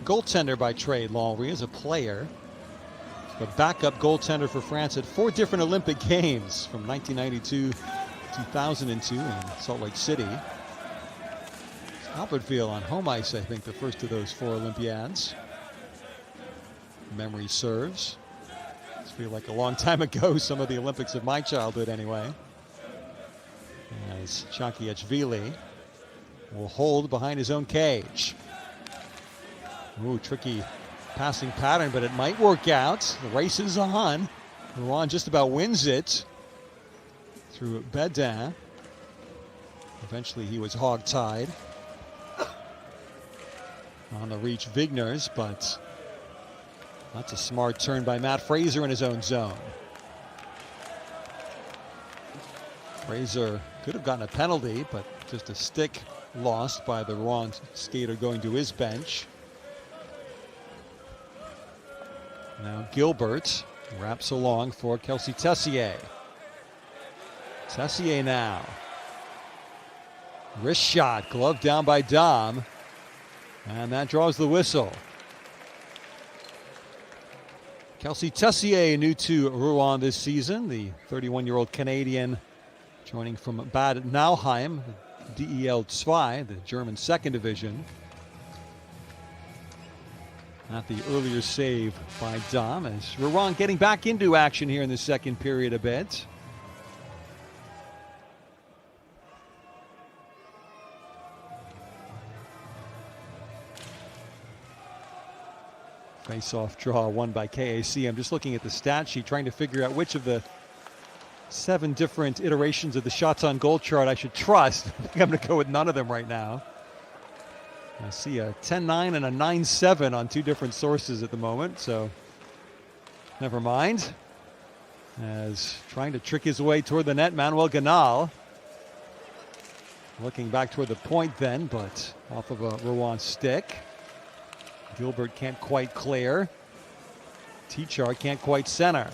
Goaltender by trade, Lonry is a player. The backup goaltender for France at 4 different Olympic Games from 1992 2002 in Salt Lake City. Albertville on home ice, I think, the first of those 4 Olympiads. Memory serves. This feels like a long time ago, some of the Olympics of my childhood anyway. As Chankiachvili will hold behind his own cage. Ooh, tricky passing pattern, but it might work out. The race is on. Rouen just about wins it through Bedin. Eventually he was hog-tied on the reach Vigners, but that's a smart turn by Matt Fraser in his own zone. Fraser could have gotten a penalty, but just a stick lost by the Rouen skater going to his bench. Now Gilbert wraps along for Kelsey Tessier. Tessier now. Wrist shot, glove down by Dom. And that draws the whistle. Kelsey Tessier, new to Rouen this season, the 31-year-old Canadian joining from Bad Nauheim, DEL 2, the German second division. Not the earlier save by Dom, as Rouen getting back into action here in the second period a bit. Face-off draw won by KAC. I'm just looking at the stat sheet, trying to figure out which of the 7 different iterations of the shots on goal chart I should trust. I think I'm going to go with none of them right now. I see a 10-9 and a 9-7 on 2 different sources at the moment, so never mind. As trying to trick his way toward the net, Manuel Ganal. Looking back toward the point then, but off of a Rouen stick. Gilbert can't quite clear. Tichar can't quite center.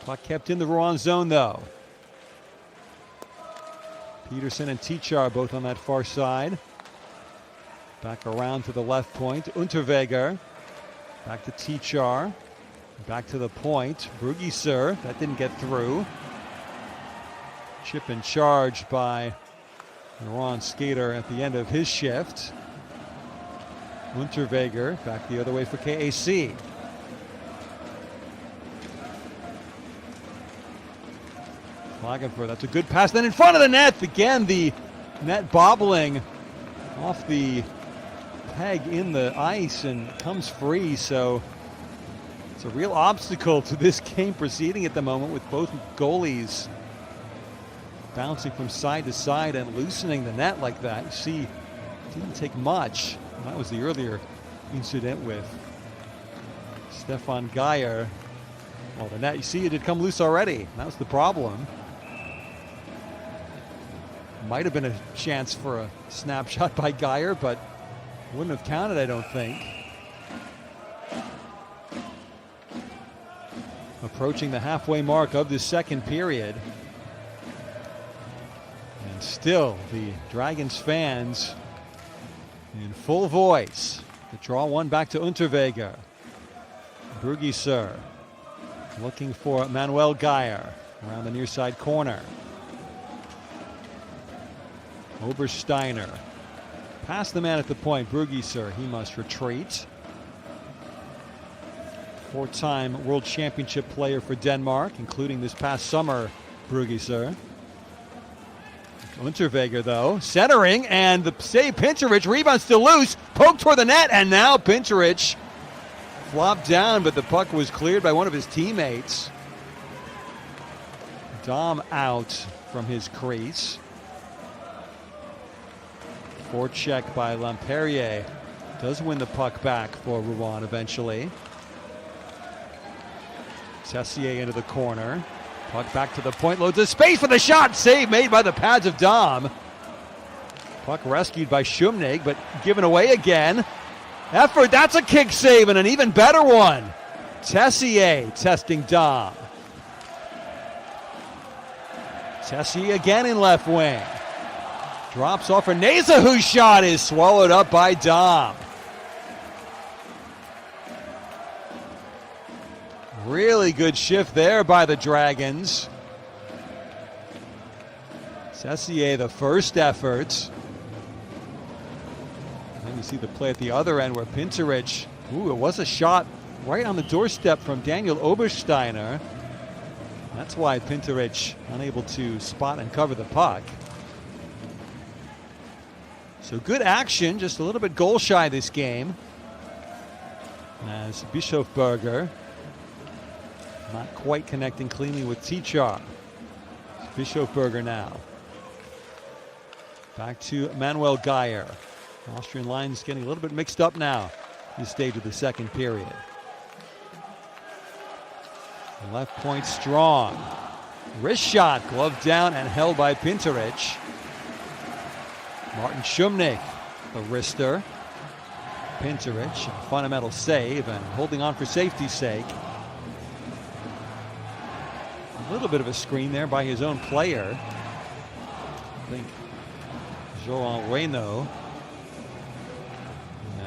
Puck kept in the Rouen zone though. Peterson and Tichar both on that far side. Back around to the left point. Unterweger. Back to Tichar. Back to the point. Brugiser. That didn't get through. Chip in charge by the Rouen skater at the end of his shift. Unterweger back the other way for KAC. Klagenfurt, that's a good pass. Then in front of the net, again the net bobbling off the peg in the ice and comes free. So it's a real obstacle to this game proceeding at the moment, with both goalies bouncing from side to side and loosening the net like that. You see, it didn't take much. That was the earlier incident with Stefan Geyer. Well, the net, you see, it had come loose already. That was the problem. Might have been a chance for a snapshot by Geyer, but wouldn't have counted, I don't think. Approaching the halfway mark of the second period. And still, the Dragons fans in full voice. The draw one back to Unterweger. Brugisser looking for Manuel Geyer around the near side corner. Obersteiner past the man at the point. Brugisser, he must retreat. Four-time World Championship player for Denmark, including this past summer, Brugisser. Unterweger, though, centering, and the save. Pinterich, rebound still loose, poked toward the net, and now Pinterich flopped down, but the puck was cleared by one of his teammates. Dom out from his crease. Forecheck by Lamperier does win the puck back for Rouen eventually. Tessier into the corner. Puck back to the point, loads of space for the shot. Save made by the pads of Dom. Puck rescued by Shumnig, but given away again. Effort, that's a kick save and an even better one. Tessier testing Dom. Tessier again in left wing. Drops off for Neza, whose shot is swallowed up by Dom. Really good shift there by the Dragons. Tessier, the first effort. Then you see the play at the other end where Pinterich, it was a shot right on the doorstep from Daniel Obersteiner. That's why Pinterich unable to spot and cover the puck. So good action, just a little bit goal shy this game. As Bischofberger not quite connecting cleanly with Tichar. Bischofberger now. Back to Manuel Geyer. Austrian line's getting a little bit mixed up now this stage of the second period. The left point strong. Wrist shot, gloved down and held by Pinterich. Martin Shumnig, the wrister. Pinterich, a fundamental save and holding on for safety's sake. A little bit of a screen there by his own player. I think João Reynaud.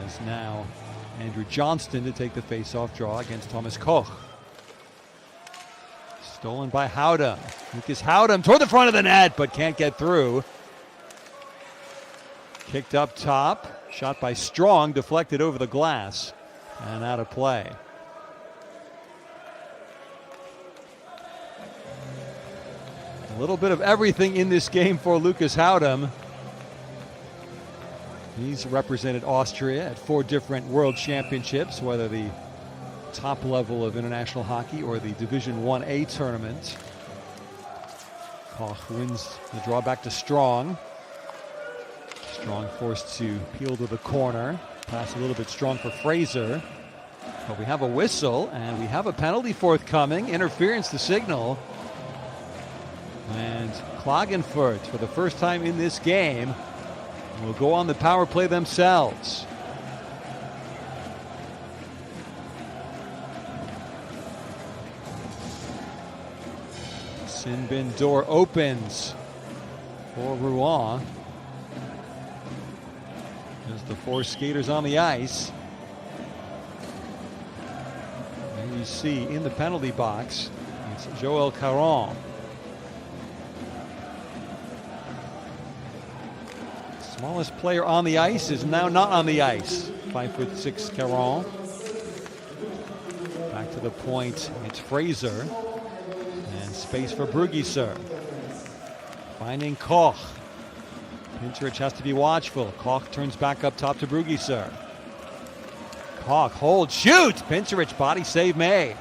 As now Andrew Johnston to take the face-off draw against Thomas Koch. Stolen by Howdam. Lucas Howdam toward the front of the net, but can't get through. Kicked up top. Shot by Strong, deflected over the glass and out of play. A little bit of everything in this game for Lucas Howdam. He's represented Austria at 4 different world championships, whether the top level of international hockey or the Division 1A tournament. Koch wins the draw back to Strong. Strong forced to peel to the corner. Pass a little bit strong for Fraser. But we have a whistle and we have a penalty forthcoming. Interference to signal. And Klagenfurt, for the first time in this game, will go on the power play themselves. Sin bin door opens for Rouen. There's the 4 skaters on the ice. And you see in the penalty box, it's Joël Caron. Smallest player on the ice is now not on the ice. 5'6" Caron. Back to the point, it's Fraser. And space for Brugisser. Finding Koch. Pinterich has to be watchful. Koch turns back up top to Brugisser. Koch holds, shoots! Pinterich body save made.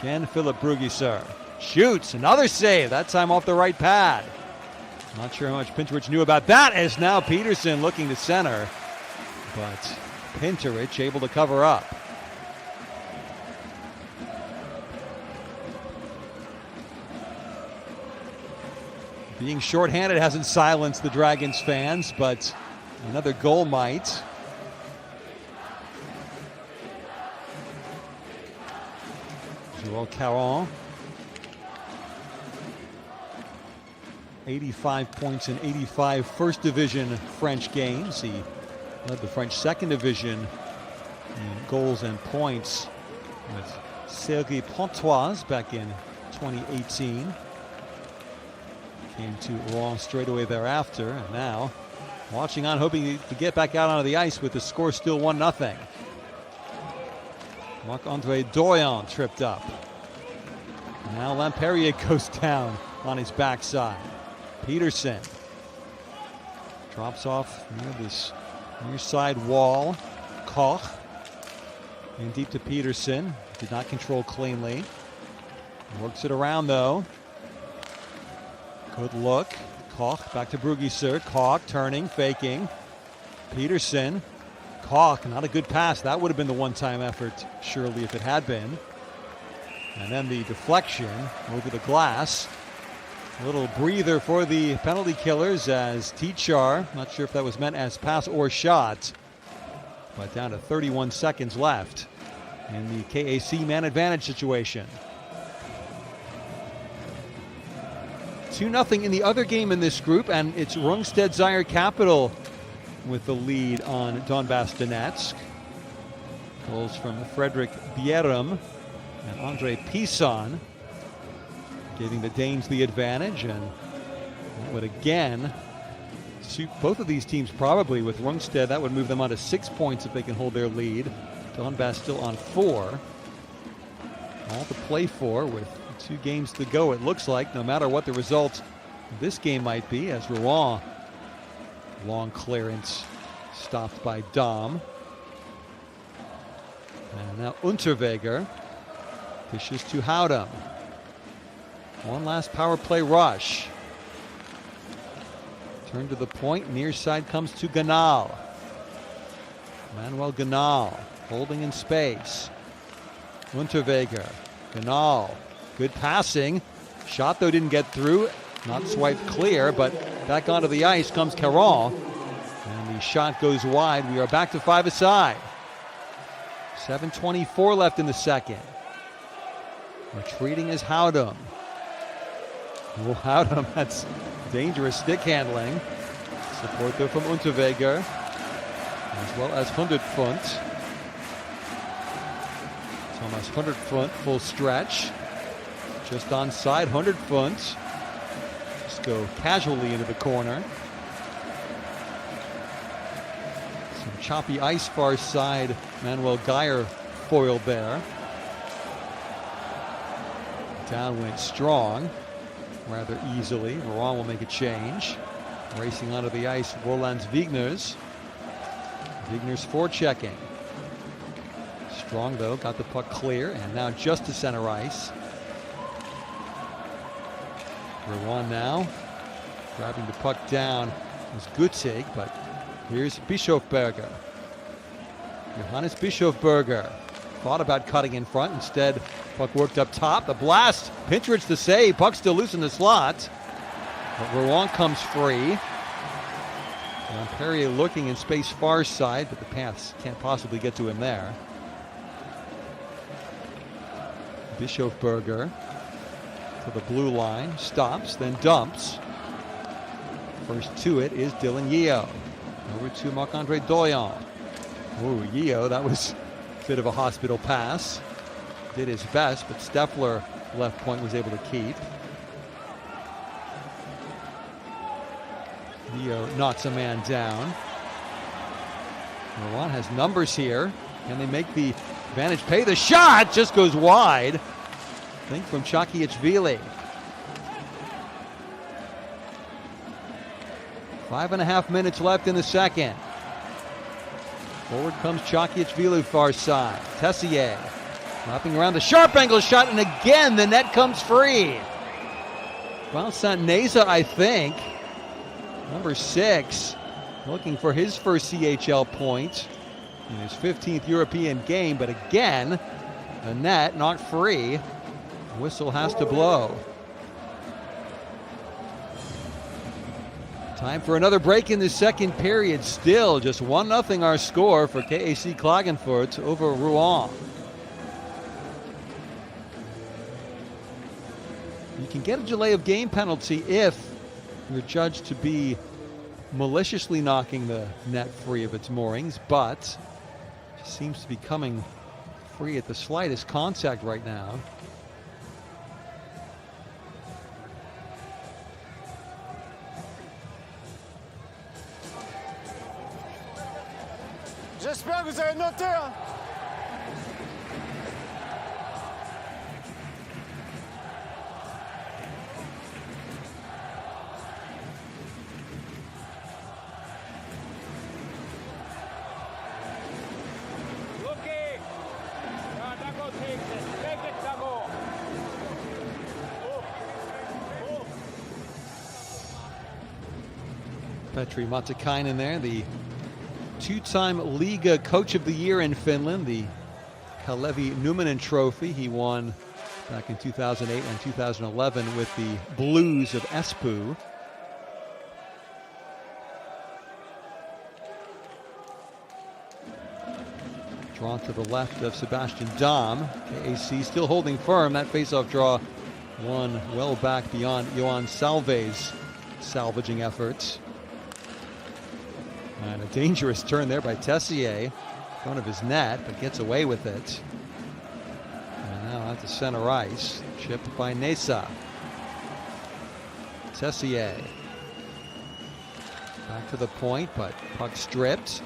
Again, Philip Brugisser. Shoots, another save, that time off the right pad. Not sure how much Pinterich knew about that, as now Peterson looking to center. But Pinterich able to cover up. Being shorthanded hasn't silenced the Dragons fans, but another goal might. Joel Caron, 85 points in 85 First Division French games. He led the French Second Division in goals and points with Sergi Pontoise back in 2018. Came to Rouen straight away thereafter, and now watching on, hoping to get back out onto the ice with the score still 1-0. Marc-Andre Dorion tripped up. Now Lamperier goes down on his backside. Peterson drops off near this near side wall. Koch in deep to Peterson. Did not control cleanly. Works it around though. Good look. Koch back to Brugiser. Koch turning, faking. Peterson. Koch, not a good pass. That would have been the one-time effort, surely, if it had been. And then the deflection over the glass. A little breather for the penalty killers as Tichar, not sure if that was meant as pass or shot, but down to 31 seconds left in the KAC man advantage situation. 2-0 in the other game in this group, and it's Rungstedt Zaire Capital with the lead on Donbass Donetsk. Goals from Frederick Bierum and Andre Pisson, giving the Danes the advantage, and that would again suit both of these teams probably. With Rungstedt, that would move them on to 6 points if they can hold their lead. Donbass still on 4. All to play for with 2 games to go, it looks like, no matter what the result of this game might be, as Rouen, long clearance stopped by Dom. And now Unterweger dishes to Howdam. One last power play rush. Turn to the point, near side comes to Ganal. Manuel Ganal holding in space. Unterweger, Ganal, good passing. Shot though didn't get through, not swiped clear, but back onto the ice comes Caron. And the shot goes wide. We are back to 5-a-side. 7:24 left in the second. Retreating is Howdam. Oh, Howdam, that's dangerous stick handling. Support there from Unterweger, as well as Hundertpfund. Thomas Hundertpfund, full stretch. Just onside, Hundertpfund. Just go casually into the corner. Some choppy ice far side. Manuel Geyer foiled there. Down went Strong rather easily. Rouen will make a change. Racing onto the ice, Roland Wigners. Wigners forechecking. Strong though, got the puck clear, and now just to center ice. Rouen now grabbing the puck down was Gutzig, but here's Bischofberger. Johannes Bischofberger thought about cutting in front. Instead, puck worked up top. The blast, Pinterich the save. Puck still loose in the slot. But Rouen comes free. Perrier looking in space far side, but the pass can't possibly get to him there. Bischofberger to the blue line, stops, then dumps. First to it is Dylan Yeo. Over to Marc-Andre Dorion. Ooh, Yeo, that was a bit of a hospital pass. Did his best, but Steffler, left point, was able to keep. Yeo knocks a man down. Rouen has numbers here. Can they make the advantage pay? The shot just goes wide. I think from Chakiachvili. 5.5 minutes left in the second. Forward comes Chakiachvili far side. Tessier wrapping around the sharp angle shot, and again the net comes free. Vincent Neza, I think. Number 6, looking for his first CHL point in his 15th European game, but again, the net not free. Whistle has to blow. Time for another break in the second period. Still just 1-0 our score for KAC Klagenfurt over Rouen. You can get a delay of game penalty if you're judged to be maliciously knocking the net free of its moorings, but it seems to be coming free at the slightest contact right now. J'espère que vous avez noté. Hein. Petri Matikainen there, the two-time Liga Coach of the Year in Finland, the Kalevi Numminen Trophy. He won back in 2008 and 2011 with the Blues of Espoo. Drawn to the left of Sebastian Dahm. KAC still holding firm. That faceoff draw won well back beyond Johan Salve's salvaging efforts. And a dangerous turn there by Tessier in front of his net, but gets away with it. And now out to center ice, chipped by Nesa. Tessier back to the point, but puck stripped.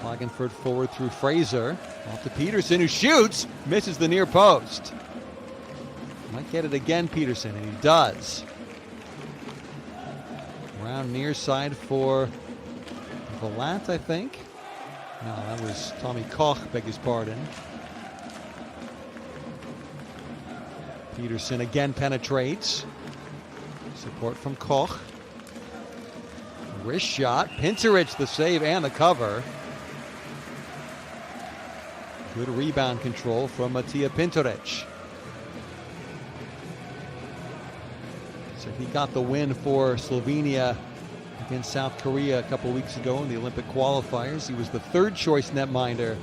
Klagenfurt forward through Fraser, off to Peterson, who shoots, misses the near post. Might get it again, Peterson, and he does. Around near side for Valant, I think. No, that was Tommy Koch, beg his pardon. Peterson again penetrates. Support from Koch. Wrist shot. Pinterich the save and the cover. Good rebound control from Matija Pinterich. So he got the win for Slovenia against South Korea a couple weeks ago in the Olympic qualifiers. He was the third choice netminder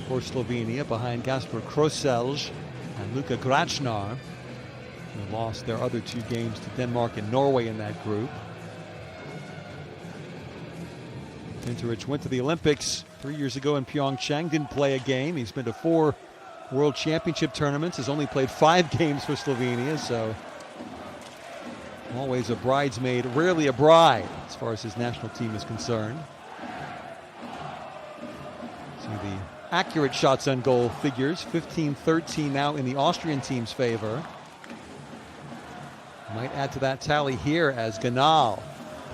for Slovenia behind Gasper Kroselj and Luka Grachnar, who lost their other two games to Denmark and Norway in that group. Pinterich went to the Olympics 3 years ago in Pyeongchang, didn't play a game. He's been to 4 World Championship tournaments, has only played 5 games for Slovenia, so always a bridesmaid, rarely a bride as far as his national team is concerned. See the accurate shots on goal figures, 15-13 now in the Austrian team's favor. Might add to that tally here as Ganal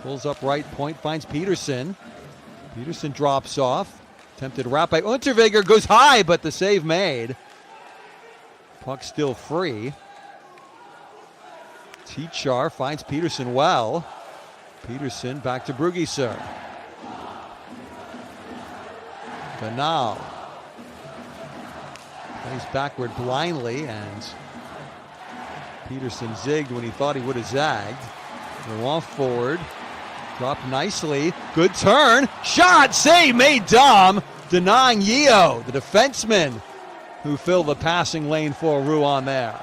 pulls up right point, finds Peterson. Peterson drops off. Attempted wrap by Unterweger, goes high, but the save made. Puck still free. Tichar finds Peterson well. Peterson back to Brugiser. Ganal plays backward blindly, and Peterson zigged when he thought he would have zagged. Rouen forward. Dropped nicely. Good turn. Shot. Save made Dom. Denying Yeo, the defenseman, who filled the passing lane for Rouen there.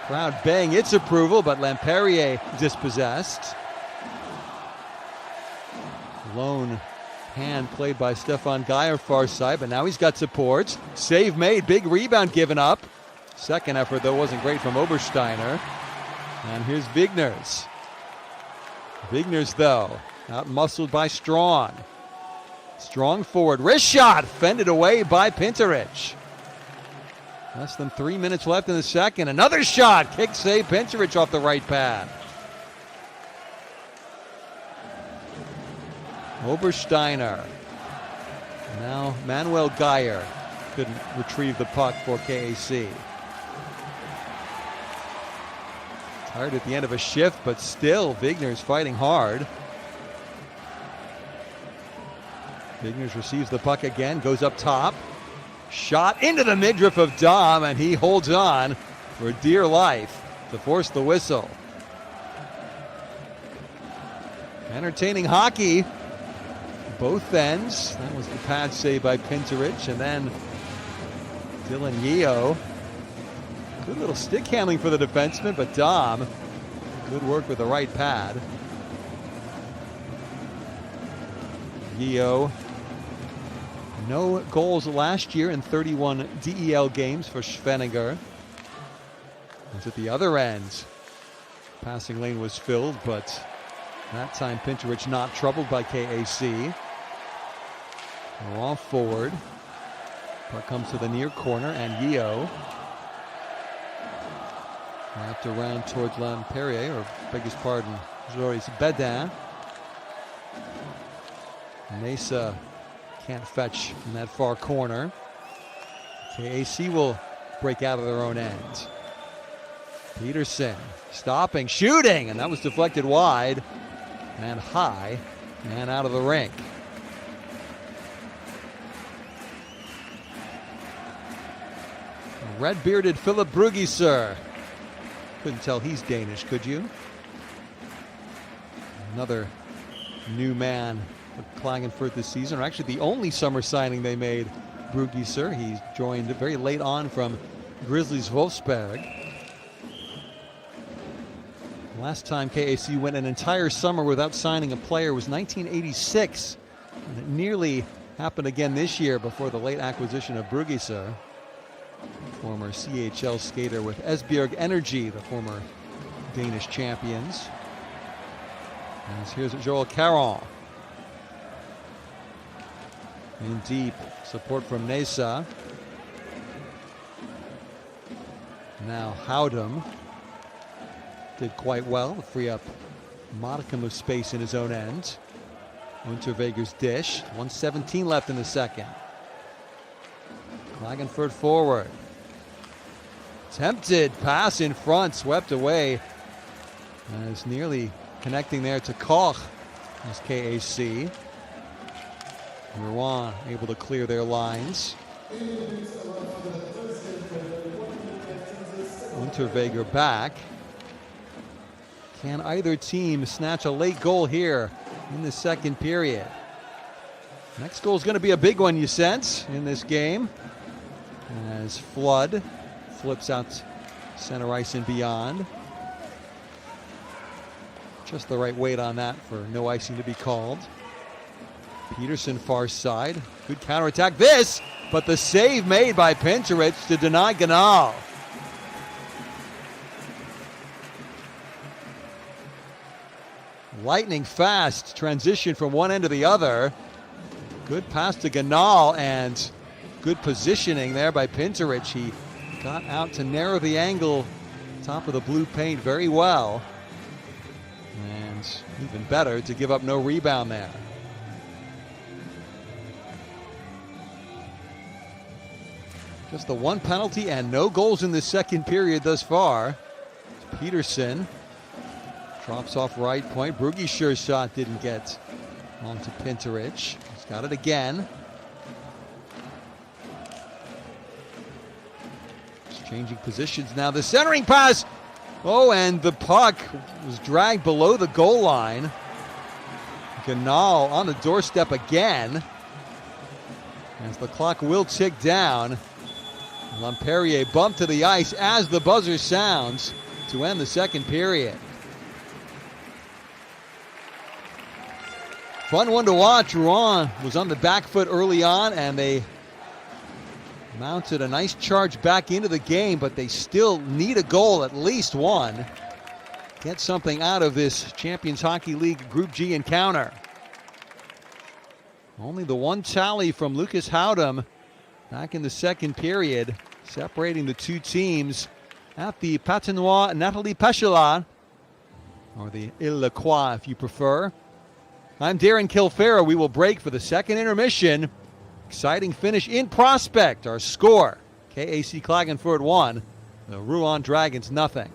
Crowd baying its approval, but Lamperier dispossessed. Lone hand played by Stefan Geyer far side, but now he's got support. Save made. Big rebound given up. Second effort, though, wasn't great from Obersteiner. And here's Vigners. Vigners, though, out-muscled by Strong. Strong forward. Wrist shot. Fended away by Pinterich. Less than 3 minutes left in the second. Another shot. Kick save. Pinterich off the right pad. Obersteiner. Now Manuel Geyer couldn't retrieve the puck for KAC. Tired at the end of a shift, but still Vigners fighting hard. Vigners receives the puck again, goes up top. Shot into the midriff of Dom, and he holds on for dear life to force the whistle. Entertaining hockey. Both ends. That was the pad save by Pinterich. And then Dylan Yeo. Good little stick handling for the defenseman, but Dom, good work with the right pad. Yeo, no goals last year in 31 DEL games for Schwenninger. As at the other end, passing lane was filled, but that time Pinterich not troubled by KAC. Rouen forward. Puck comes to the near corner, and Yeo wrapped around towards Lampere, or beg his pardon, Joris Bedin. Mesa can't fetch from that far corner. KAC will break out of their own end. Peterson stopping, shooting, and that was deflected wide and high and out of the rink. Red-bearded Philip Brugiser. Couldn't tell he's Danish, could you? Another new man for Klagenfurt this season, or actually the only summer signing they made, Brugiser. He joined very late on from Grizzlies Wolfsburg. Last time KAC went an entire summer without signing a player was 1986. And it nearly happened again this year before the late acquisition of Brugiser. Former CHL skater with Esbjerg Energy, the former Danish champions. As here's Joel Caron. In deep, support from Nesa. Now Howdam did quite well to free up a modicum of space in his own end. Unterweger's dish, 1:17 left in the second. Klagenfurt forward. Tempted pass in front, swept away. As nearly connecting there to Koch as KAC. Rouen able to clear their lines. Unterweger back. Can either team snatch a late goal here in the second period? Next goal is going to be a big one, you sense, in this game. As Flood flips out center ice and beyond. Just the right weight on that for no icing to be called. Peterson far side. Good counterattack. This, but the save made by Pinterich to deny Ganal. Lightning fast transition from one end to the other. Good pass to Ganal and good positioning there by Pinterich. He got out to narrow the angle top of the blue paint very well. And even better to give up no rebound there. Just the one penalty and no goals in the second period thus far. Peterson drops off right point. Brugiser's shot didn't get onto Pinterich. He's got it again. Just changing positions now. The centering pass. Oh, and the puck was dragged below the goal line. Ganal on the doorstep again. As the clock will tick down. Lampere bumped to the ice as the buzzer sounds to end the second period. Fun one to watch. Rouen was on the back foot early on, and they mounted a nice charge back into the game, but they still need a goal, at least one. Get something out of this Champions Hockey League Group G encounter. Only the one tally from Lucas Howdam back in the second period, separating the two teams at the Patinoire Nathalie Pechelat, or the Ile Croix if you prefer. I'm Darren Kilfera. We will break for the second intermission. Exciting finish in Prospect. Our score, KAC Klagenfurt 1, the Rouen Dragons 0.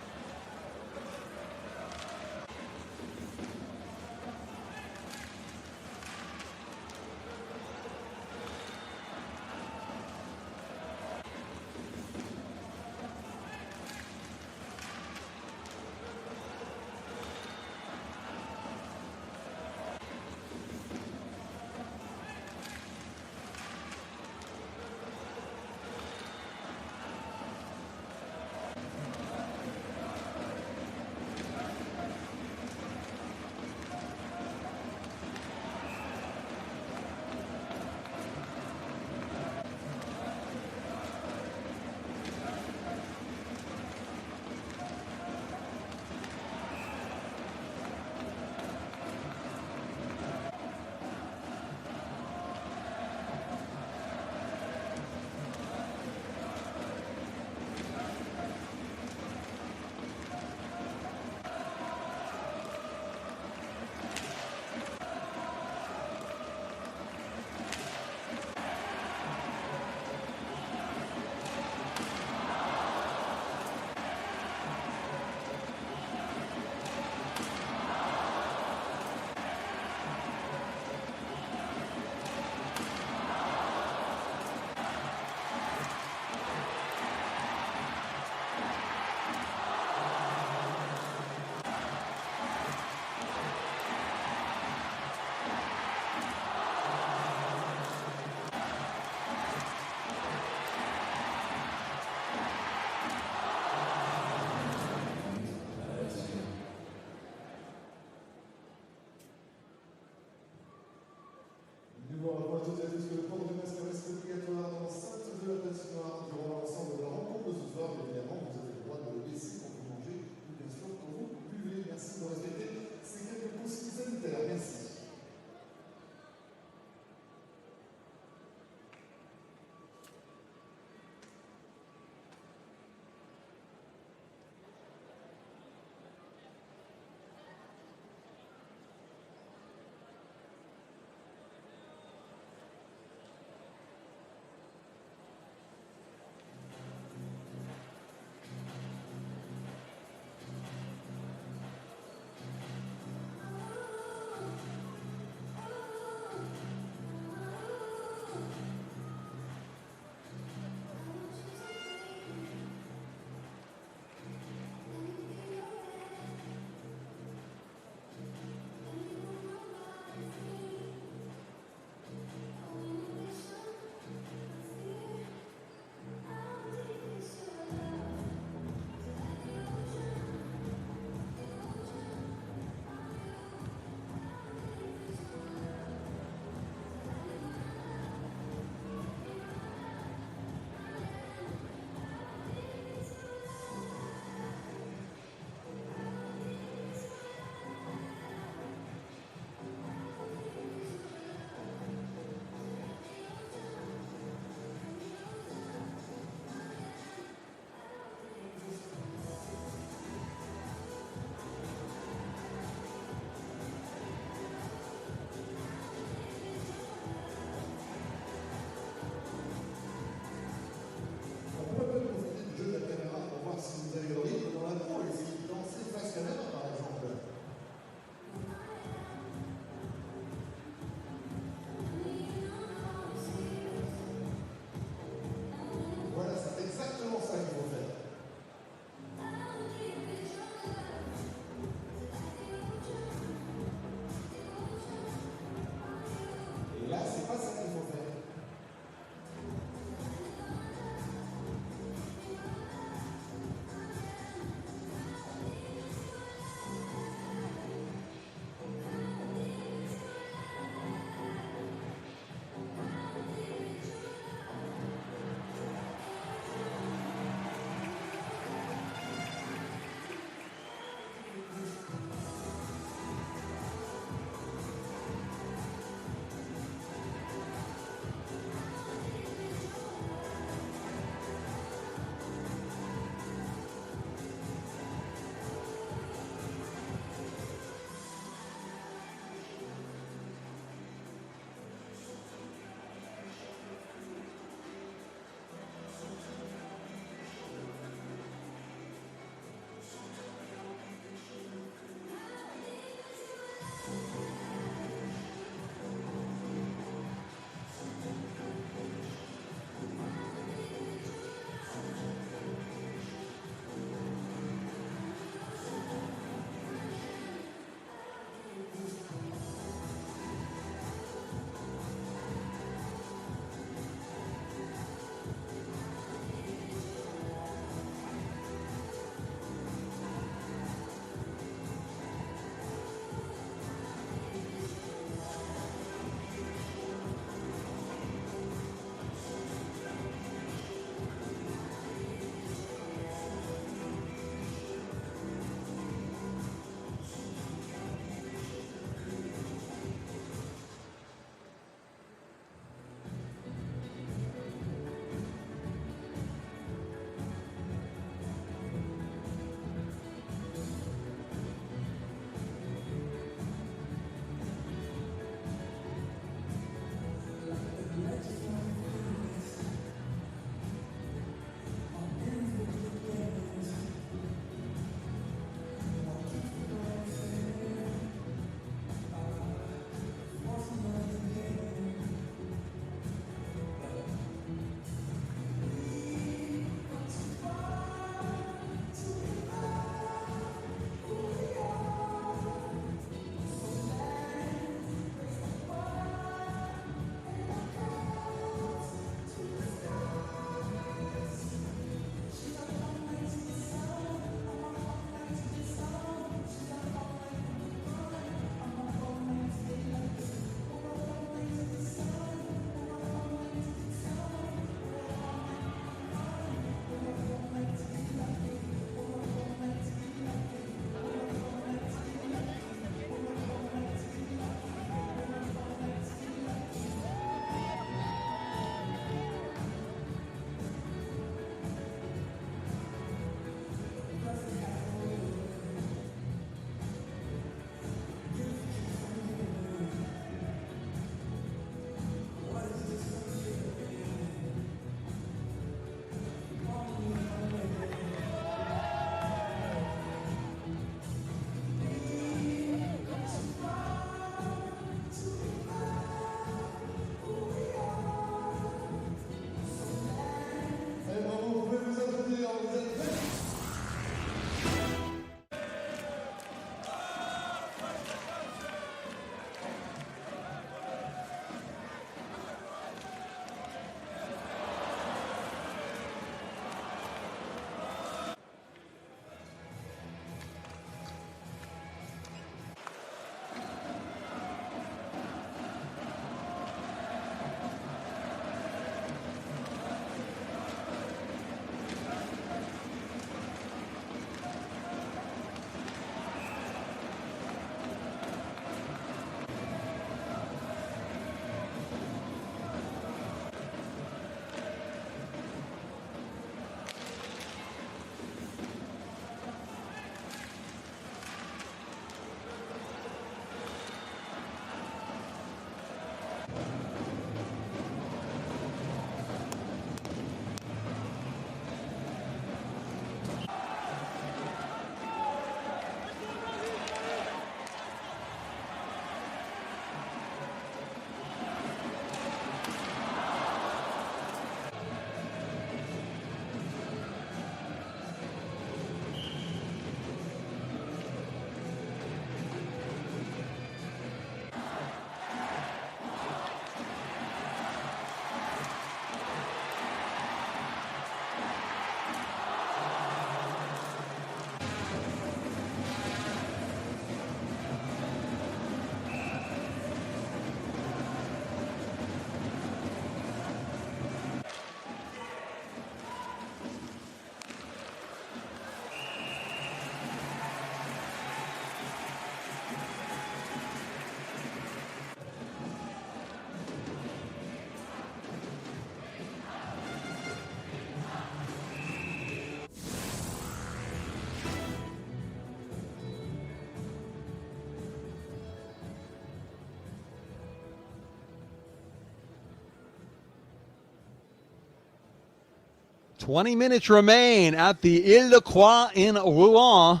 20 minutes remain at the Ile-de-Croix in Rouen.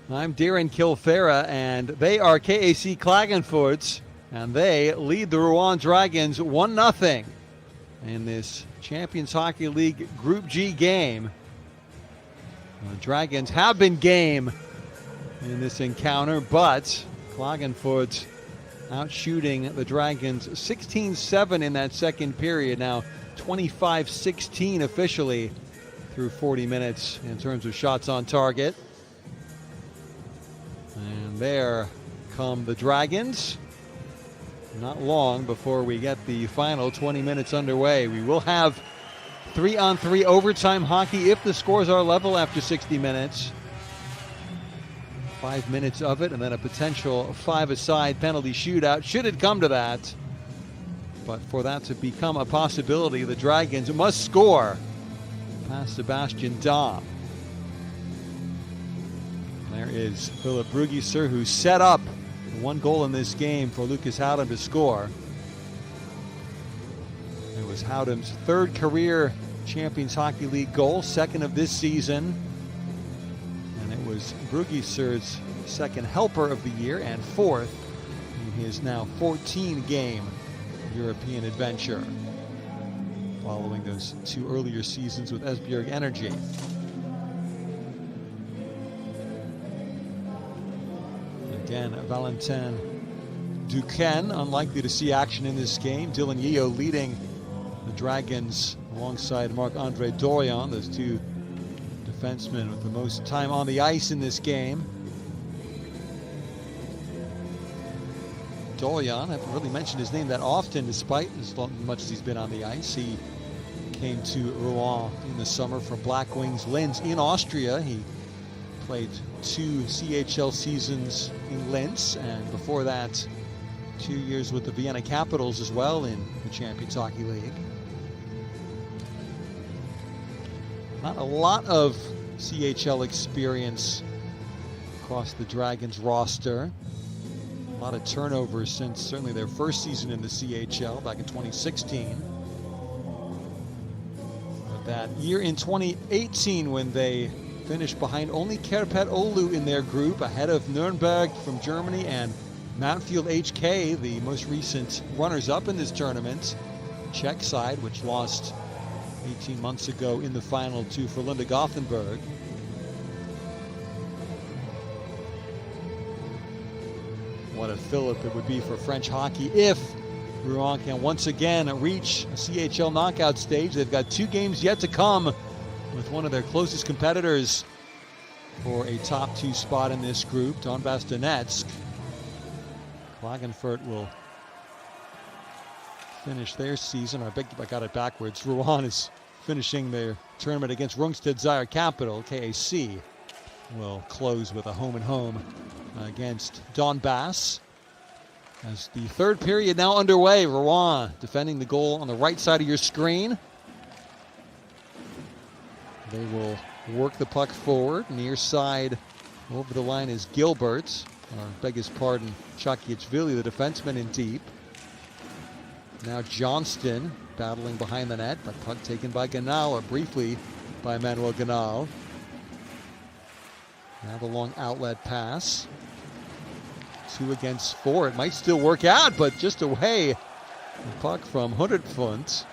I'm Darren Kilfera, and they are KAC Klagenfurt, and they lead the Rouen Dragons 1-0 in this Champions Hockey League Group G game. The Dragons have been game in this encounter, but Klagenfurt out shooting the Dragons 16-7 in that second period. Now 25-16 officially through 40 minutes in terms of shots on target. And there come the Dragons. Not long before we get the final 20 minutes underway. We will have 3-on-3 overtime hockey if the scores are level after 60 minutes. 5 minutes of it, and then a potential 5-a-side penalty shootout should it come to that. But for that to become a possibility, the Dragons must score past Sebastian Dahm. There is Philip Brugiser, who set up one goal in this game for Lucas Houdem to score. It was Houdem's third career Champions Hockey League goal, second of this season. And it was Brugiser's second helper of the year and fourth in his now 14-game European adventure, following those two earlier seasons with Esbjerg Energy. Again, Valentin Duquesne unlikely to see action in this game. Dylan Yeo leading the Dragons alongside Marc-Andre Dorion, those two defensemen with the most time on the ice in this game. Dorion, I haven't really mentioned his name that often despite as much as he's been on the ice. He came to Rouen in the summer from Black Wings Linz in Austria. He played 2 CHL seasons in Linz, and before that 2 years with the Vienna Capitals as well in the Champions Hockey League. Not a lot of CHL experience across the Dragons roster. A lot of turnovers since certainly their first season in the CHL back in 2016. But that year in 2018 when they finished behind only Kerpet Oulu in their group, ahead of Nuremberg from Germany and Mountfield HK, the most recent runners-up in this tournament. Czech side, which lost 18 months ago in the final to Frölunda Gothenburg. What a fillip it would be for French hockey if Rouen can once again reach a CHL knockout stage. They've got 2 games yet to come with one of their closest competitors for a top 2 spot in this group, Donbass Donetsk. Klagenfurt will finish their season. I got it backwards. Rouen is finishing their tournament against Rungsted Zaire Capital. KAC will close with a home-and-home against Donbass. As the third period now underway, Rouen defending the goal on the right side of your screen. They will work the puck forward. Near side over the line is Gilbert. Beg his pardon, Chakiachvili, the defenseman, in deep. Now Johnston battling behind the net, but puck taken by Ganal, or briefly by Manuel Ganal. Now the long outlet pass. 2 against 4. It might still work out, but just away. The puck from Hundertpfund.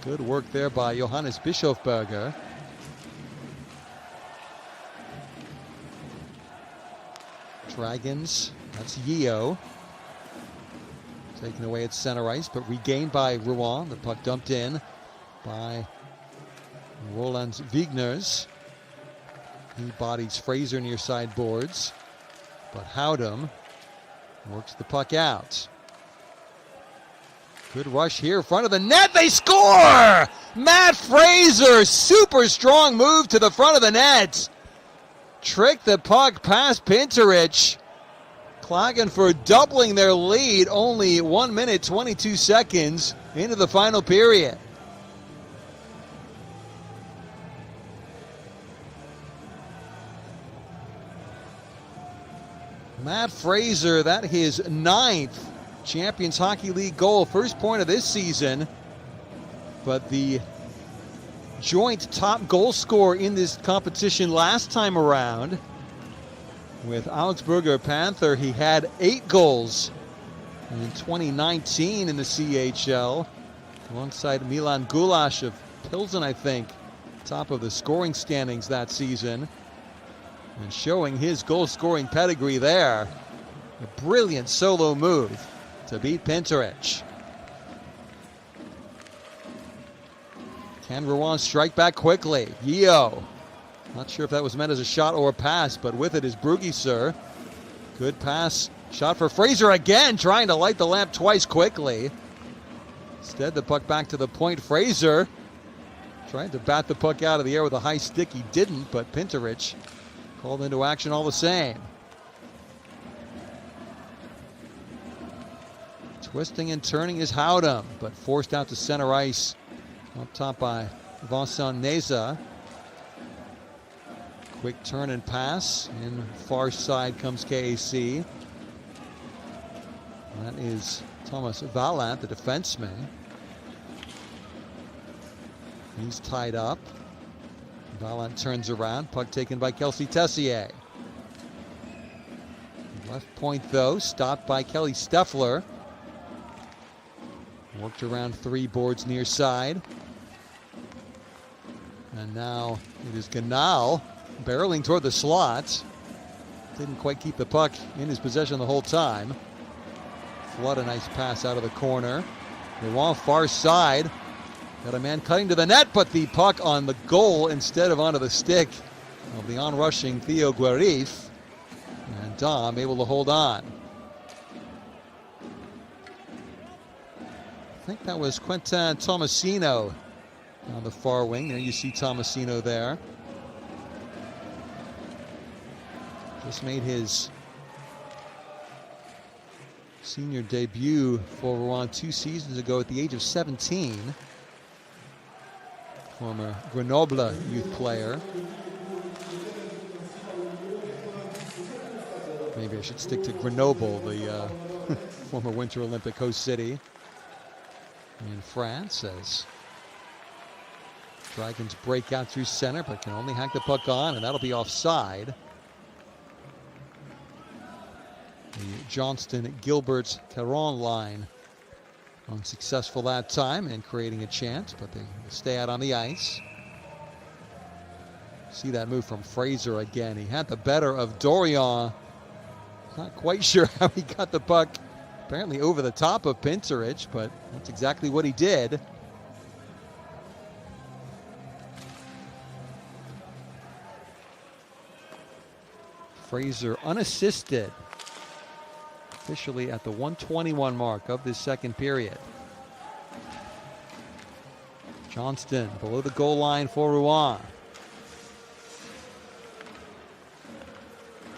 Good work there by Johannes Bischofberger. Dragons, that's Yeo. Taken away at center ice, but regained by Rouen. The puck dumped in by Roland Wigners. He bodies Fraser near side boards, but Houdem works the puck out. Good rush here in front of the net. They score! Matt Fraser, super strong move to the front of the net. Tricked the puck past Pinterich. Klagenfurt doubling their lead, only 1 minute, 22 seconds into the final period. Matt Fraser, that his 9th Champions Hockey League goal, first point of this season. But the joint top goal scorer in this competition last time around. With Augsburger Panther, he had 8 goals in 2019 in the CHL, alongside Milan Gulash of Pilsen, I think, top of the scoring standings that season, and showing his goal-scoring pedigree there. A brilliant solo move to beat Pinterich. Can Rouen strike back quickly? Yeo. Not sure if that was meant as a shot or a pass, but with it is Brugiser. Good pass. Shot for Fraser again, trying to light the lamp twice quickly. Instead, the puck back to the point. Fraser tried to bat the puck out of the air with a high stick. He didn't, but Pinterich called into action all the same. Twisting and turning is Howdam, but forced out to center ice. Up top by Vincent Neza. Quick turn and pass. In far side comes KAC. That is Thomas Valant, the defenseman. He's tied up. Valant turns around. Puck taken by Kelsey Tessier. Left point, though, stopped by Kelly Steffler. Worked around 3 boards near side. And now it is Ganal barreling toward the slot. Didn't quite keep the puck in his possession the whole time. Flood a nice pass out of the corner. Rouen far side. Got a man cutting to the net, but the puck on the goal instead of onto the stick of the on-rushing Theo Guerif. And Dom able to hold on. I think that was Quentin Tomasino on the far wing. There you see Tomasino there. Just made his senior debut for Rouen 2 seasons ago at the age of 17. Former Grenoble youth player. Maybe I should stick to Grenoble, the former Winter Olympic host city in France, as Dragons break out through center, but can only hack the puck on, and that'll be offside. The Johnston-Gilbert-Caron line unsuccessful that time and creating a chance, but they stay out on the ice. See that move from Fraser again. He had the better of Dorion. Not quite sure how he got the puck apparently over the top of Pinterich, but that's exactly what he did. Fraser unassisted, officially at the 1:21 mark of this second period. Johnston below the goal line for Rouen.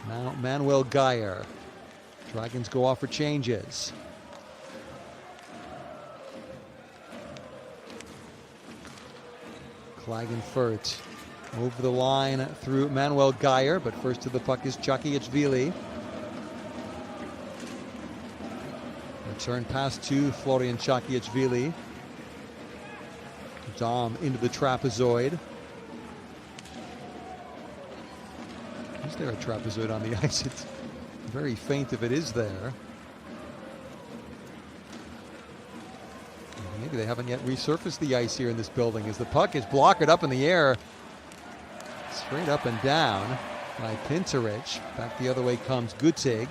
Now Manuel Geyer. Dragons go off for changes. Klagenfurt over the line through Manuel Geyer, but first to the puck is Chakiachvili. Return pass to Florian Chakiachvili. Dom into the trapezoid. Is there a trapezoid on the ice? It's very faint if it is there. Maybe they haven't yet resurfaced the ice here in this building, as the puck is blocked up in the air. Straight up and down by Pinterich. Back the other way comes Gutig.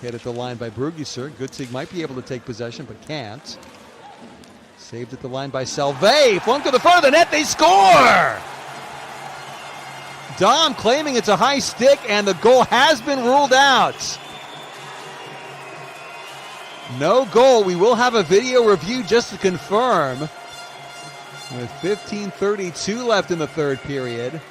Hit at the line by Brugiser. Gutig might be able to take possession, but can't. Saved at the line by Salve. Flung to the front of the net. They score! Dom claiming it's a high stick, and the goal has been ruled out. No goal. We will have a video review just to confirm. With 15:32 left in the third period.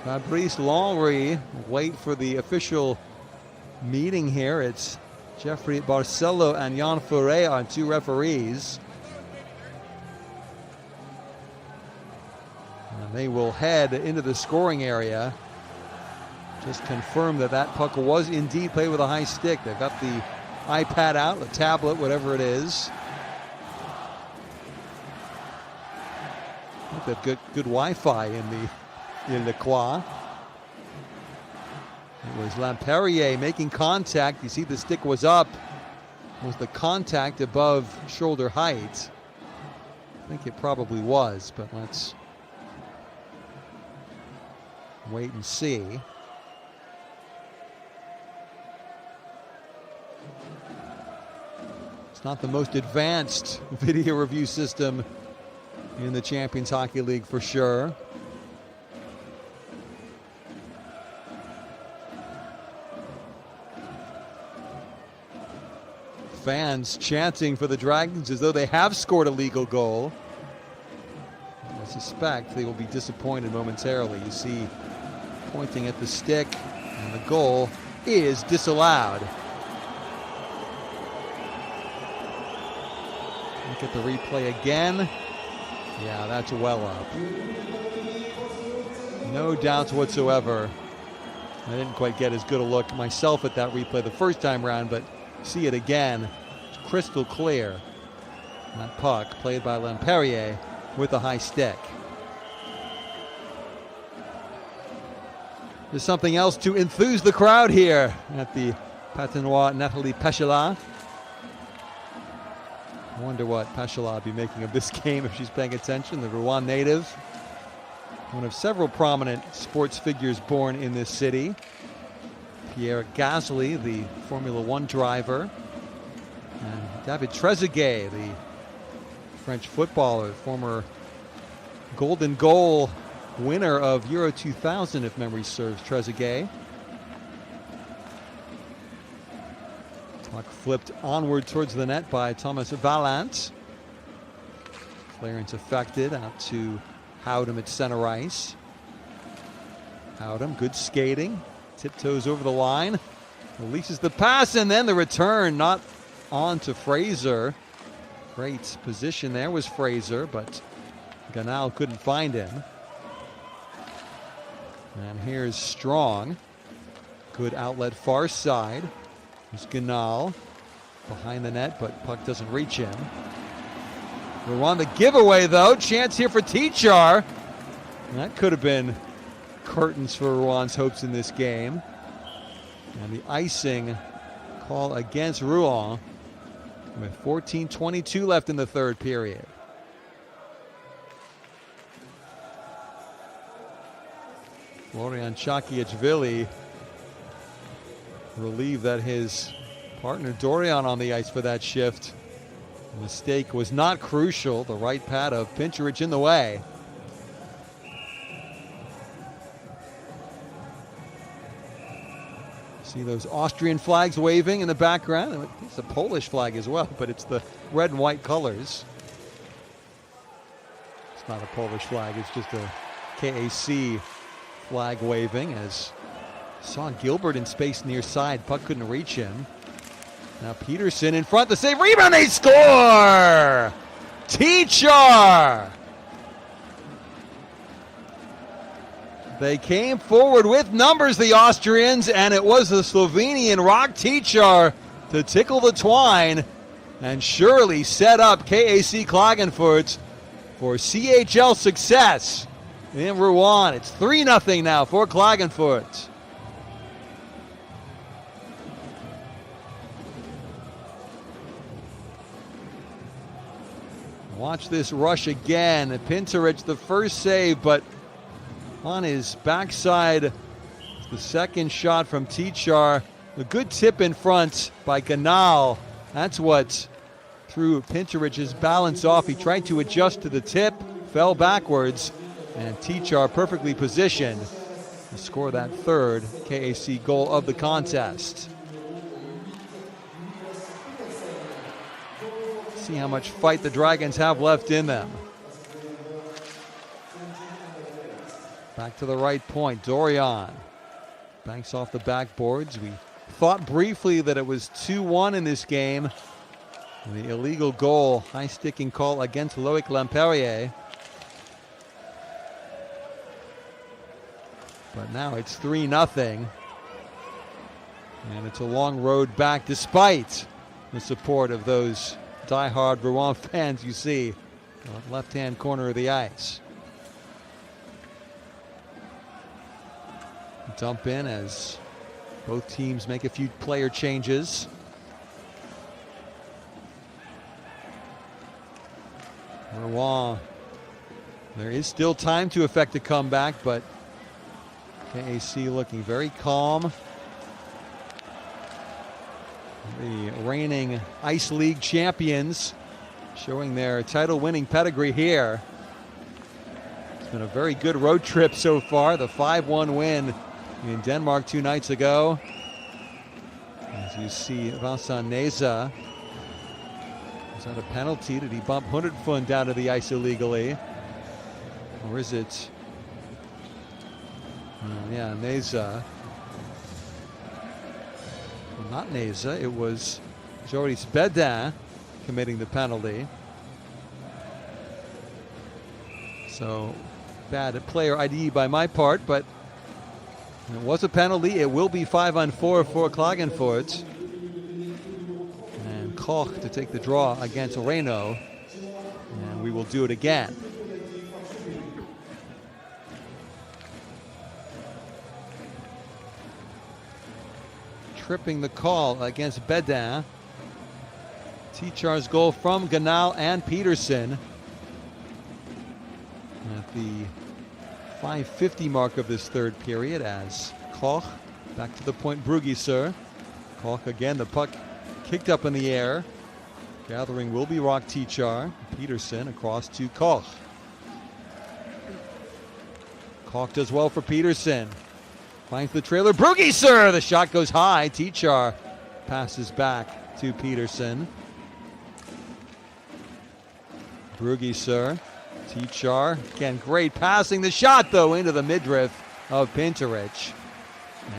Fabrice Lonry wait for the official meeting here. It's Jeffrey Barcelo and Jan Foray are 2 referees. And they will head into the scoring area. just confirmed that that puck was indeed played with a high stick. They've got the iPad out, the tablet, whatever it is. I think they've got good Wi-Fi in the Croix. It was Lamperier making contact. You see the stick was up. Was the contact above shoulder height? I think it probably was, but let's wait and see. It's not the most advanced video review system in the Champions Hockey League for sure. Fans chanting for the Dragons as though they have scored a legal goal. I suspect they will be disappointed momentarily. You see pointing at the stick, and the goal is disallowed. Look at the replay again. Yeah, that's well up. No doubts whatsoever. I didn't quite get as good a look myself at that replay the first time around, but see it again. It's crystal clear. That puck played by Lamperier with a high stick. There's something else to enthuse the crowd here at the Patinoire Nathalie Pechala. I wonder what Pechala will be making of this game if she's paying attention. The Rouen native, one of several prominent sports figures born in this city. Pierre Gasly, the Formula One driver, and David Trezeguet, the French footballer, former Golden Goal winner of Euro 2000, if memory serves, Trezeguet. Puck flipped onward towards the net by Thomas Vallant. Clearance affected out to Howdem at center ice. Howdem, good skating. Tiptoes over the line, releases the pass, and then the return, not on to Fraser. Great position there was Fraser, but Ganal couldn't find him. And here's Strong. Good outlet far side. There's Ganal behind the net, but puck doesn't reach him. We're on the giveaway, though. Chance here for Tichar. That could have been curtains for Rouen's hopes in this game. And the icing call against Rouen with 14:22 left in the third period. Florian Chakiachvili relieved that his partner Dorian on the ice for that shift. The mistake was not crucial. The right pad of Pincherich in the way. See those Austrian flags waving in the background. It's a Polish flag as well, but it's the red and white colors. It's not a Polish flag, it's just a KAC flag waving, as saw Gilbert in space near side. Puck couldn't reach him. Now Peterson in front, the save, rebound, they score! Tichar! They came forward with numbers, the Austrians, and it was the Slovenian Rock Tichar to tickle the twine and surely set up KAC Klagenfurt for CHL success in Rouen. It's 3-0 now for Klagenfurt. Watch this rush again. Pinterich, the first save, but on his backside, the second shot from Tichar. A good tip in front by Ganal. That's what threw Pinterich's balance off. He tried to adjust to the tip, fell backwards, and Tichar perfectly positioned to score that third KAC goal of the contest. See how much fight the Dragons have left in them. Back to the right point, Dorian banks off the backboards. We thought briefly that it was 2-1 in this game. The illegal goal, high sticking call against Loic Lamperier. But now it's 3-0. And it's a long road back despite the support of those diehard Rouen fans you see on the left-hand corner of the ice. Dump in as both teams make a few player changes. Rouen, there is still time to effect a comeback, but KAC looking very calm. The reigning Ice League champions showing their title-winning pedigree here. It's been a very good road trip so far. The 5-1 win in Denmark 2 nights ago. As you see, Vincent Neza. Is that a penalty? Did he bump Hundertfund down to the ice illegally? Or is it? Yeah, Neza. Well, not Neza. It was Joris Bedin committing the penalty. So bad at player ID by my part, but it was a penalty. It will be 5-on-4 for Klagenfurt. And Koch to take the draw against Reno. And we will do it again. Tripping the call against Bedin. Tichar's goal from Ganal and Peterson. At the 5:50 mark of this third period as Koch back to the point, Brugiser. Koch again, the puck kicked up in the air. Gathering will be Rock Tichar. Peterson across to Koch. Koch does well for Peterson. Finds the trailer, Brugiser! The shot goes high. Tichar passes back to Peterson. Brugiser. Tichar, again, great passing. The shot, though, into the midriff of Pinterich.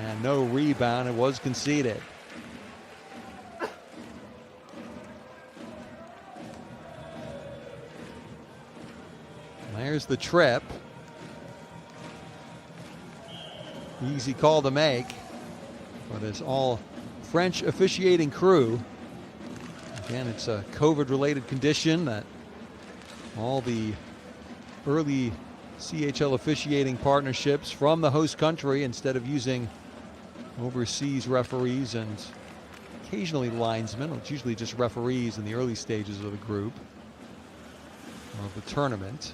And no rebound. It was conceded. There's the trip. Easy call to make for this all-French officiating crew. Again, it's a COVID-related condition that all the early CHL officiating partnerships from the host country, instead of using overseas referees and occasionally linesmen, it's usually just referees in the early stages of the group of the tournament.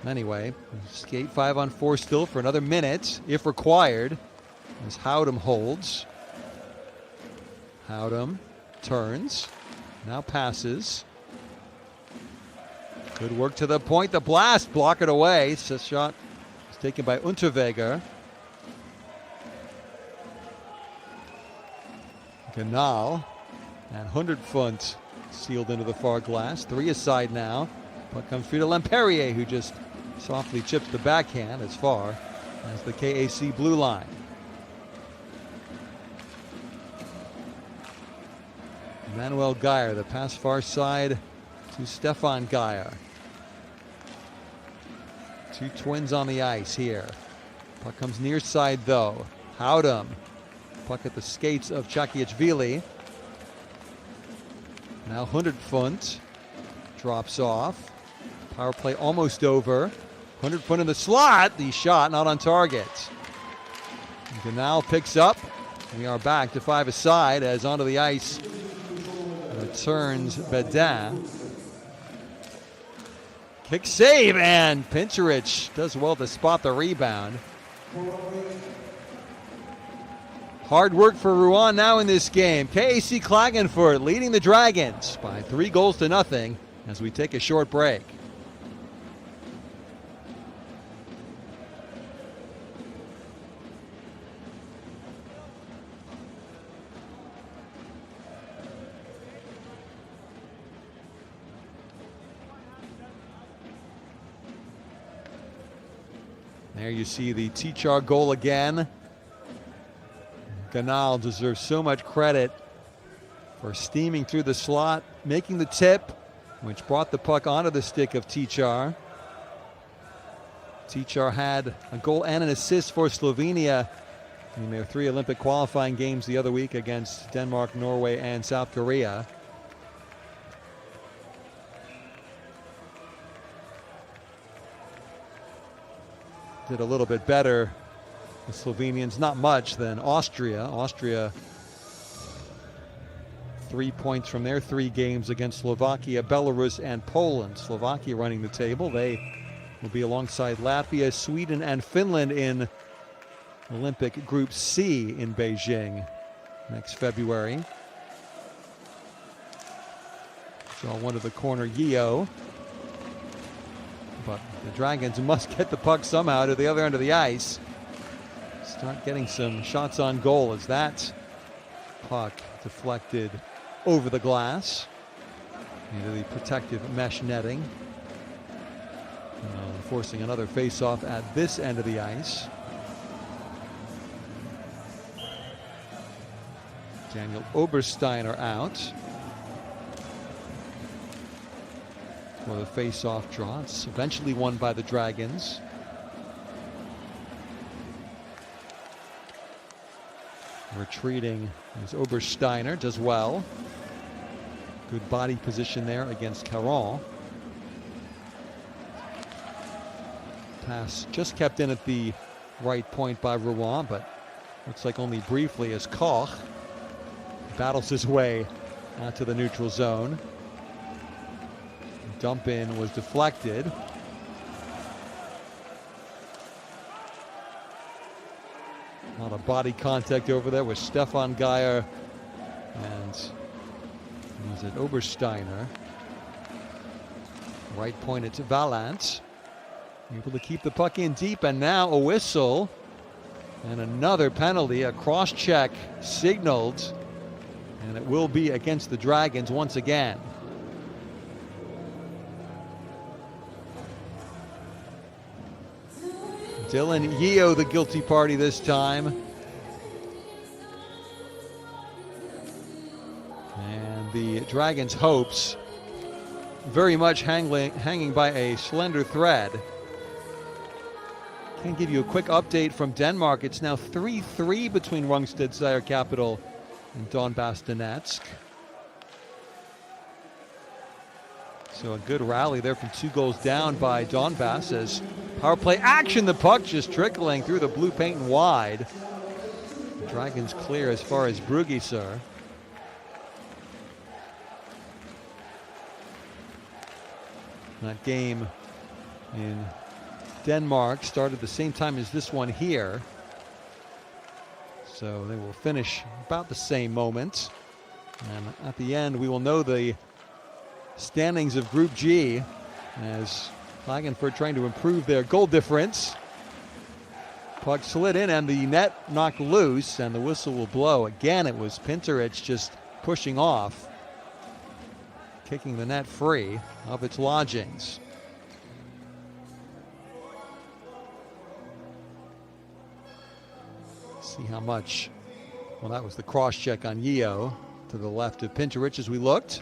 Anyway, skate 5-on-4 still for another minute if required as Howdam holds. Howdam turns, now passes. Good work to the point. The blast, block it away. This shot is taken by Unterweger. Ganal and Hundertfund sealed into the far glass. 3 aside now. Puck comes free to Lemperrier, who just softly chips the backhand as far as the KAC blue line. Manuel Geyer, the pass far side to Stefan Geyer. 2 twins on the ice here. Puck comes near side though. Howdam. Puck at the skates of Chakiachvili. Now Hundertfund drops off. Power play almost over. Hundertfund in the slot. The shot not on target. Ganal picks up. We are back to 5 aside as onto the ice returns Bedin. Kick save, and Pinterich does well to spot the rebound. Hard work for Rouen now in this game. KAC Klagenfurt leading the Dragons by 3-0 as we take a short break. There you see the Tichar goal again. Ganal deserves so much credit for steaming through the slot, making the tip, which brought the puck onto the stick of Tichar. Tichar had a goal and an assist for Slovenia in their 3 Olympic qualifying games the other week against Denmark, Norway, and South Korea. Did a little bit better, the Slovenians, not much, than Austria. Austria 3 points from their 3 games against Slovakia, Belarus, and Poland. Slovakia running the table. They will be alongside Latvia, Sweden, and Finland in Olympic Group C in Beijing next February. Saw one of the corner, Yeo. But the Dragons must get the puck somehow to the other end of the ice. Start getting some shots on goal as that puck deflected over the glass into the protective mesh netting. Forcing another face-off at this end of the ice. Daniel Obersteiner out for the face-off draw. It's eventually won by the Dragons. Retreating is Obersteiner, does well. Good body position there against Caron. Pass just kept in at the right point by Rouen, but looks like only briefly as Koch battles his way out to the neutral zone. Dump in was deflected. A lot of body contact over there with Stefan Geyer and was it Obersteiner. Right point it's Valance. Able to keep the puck in deep, and now a whistle and another penalty, a cross check signaled, and it will be against the Dragons once again. Dylan Yeo the guilty party this time. And the Dragons' hopes very much hanging by a slender thread. Can give you a quick update from Denmark. It's now 3-3 between Rungsted Sire Capital and Donbas Donetsk. So a good rally there from 2 goals down by Donbas as power play action. The puck just trickling through the blue paint and wide. The Dragons clear as far as Brugge. That game in Denmark started the same time as this one here. So they will finish about the same moment. And at the end, we will know the standings of Group G as Klagenfurt trying to improve their goal difference. Puck slid in and the net knocked loose, and the whistle will blow. Again, it was Pinterich just pushing off, kicking the net free of its lodgings. See how much. Well, that was the cross check on Yeo to the left of Pinterich as we looked.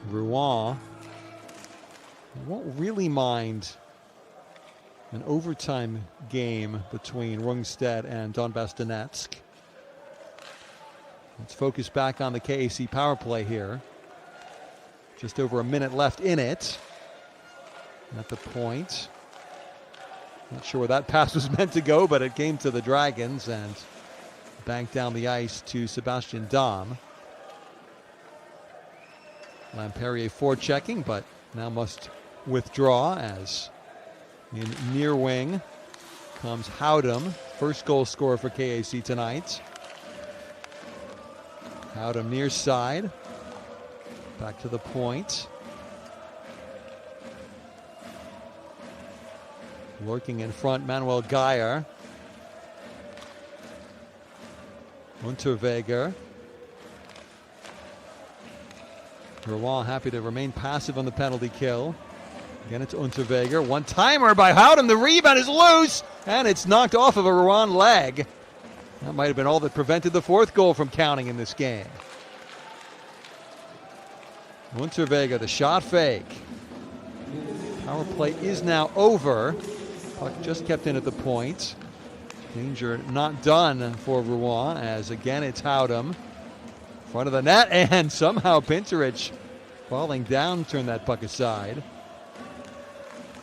Rouen won't really mind an overtime game between Rungsted and Donbas Donetsk. Let's focus back on the KAC power play here. Just over a minute left in it. At the point. Not sure where that pass was meant to go, but it came to the Dragons and banked down the ice to Sebastian Dahm. Lamperier forechecking, but now must withdraw as in near wing comes Howdam, first goal scorer for KAC tonight. Howdam near side. Back to the point. Working in front, Manuel Geyer. Unterweger. Rouen happy to remain passive on the penalty kill. Again, it's Unterweger. One-timer by Howdam. The rebound is loose, and it's knocked off of a Rouen leg. That might have been all that prevented the fourth goal from counting in this game. Unterweger, the shot fake. Power play is now over. Puck just kept in at the point. Danger not done for Rouen, as again it's Howdam. Front of the net, and somehow Pinterich falling down turned that puck aside.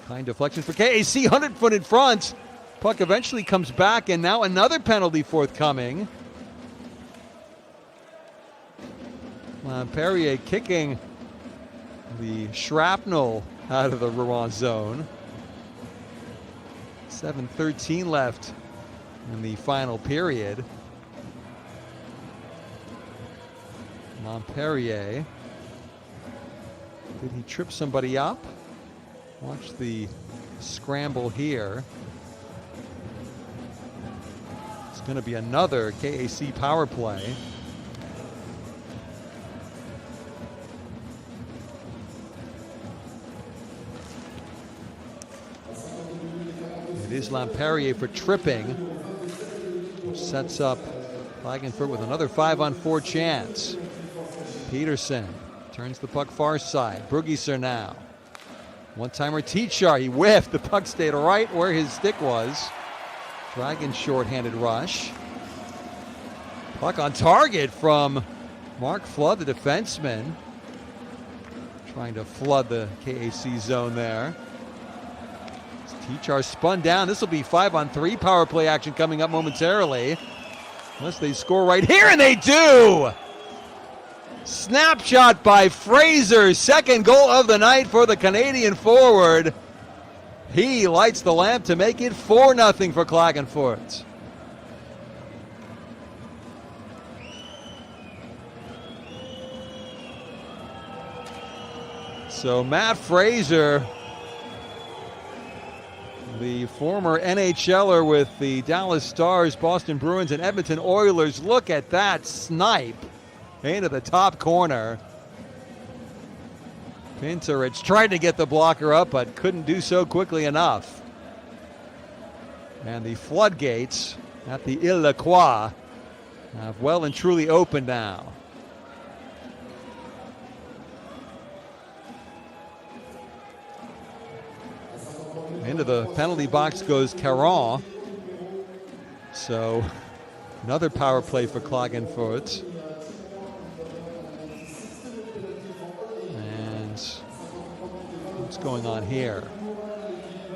Kind deflection for KAC, 100-foot in front. Puck eventually comes back, and now another penalty forthcoming. Perrier kicking the shrapnel out of the Rouen zone. 7:13 left in the final period. Montpellier. Did he trip somebody up? Watch the scramble here. It's going to be another KAC power play. It is Lamperier for tripping, which sets up Klagenfurt with another 5-on-4 chance. Peterson turns the puck far side. Brugiser now. One-timer Tichar, he whiffed. The puck stayed right where his stick was. Dragons short-handed rush. Puck on target from Mark Flood, the defenseman. Trying to flood the KAC zone there. Tichar spun down. This will be 5-on-3 power play action coming up momentarily. Unless they score right here, and they do! Snapshot by Fraser. Second goal of the night for the Canadian forward. He lights the lamp to make it 4-0 for Klagenfurt. So Matt Fraser, the former NHLer with the Dallas Stars, Boston Bruins, and Edmonton Oilers. Look at that snipe into the top corner. Pinterich tried to get the blocker up, but couldn't do so quickly enough. And the floodgates at the Ile-la-Croix have well and truly opened now. Into the penalty box goes Caron. So another power play for Klagenfurt. And what's going on here?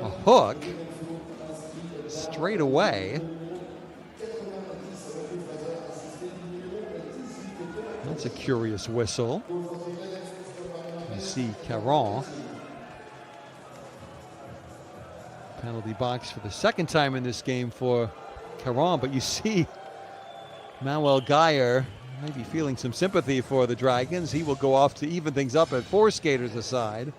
A hook straight away. That's a curious whistle. You see Caron. Penalty box for the second time in this game for Caron, but you see Manuel Geyer maybe feeling some sympathy for the Dragons. He will go off to even things up at 4 skaters aside.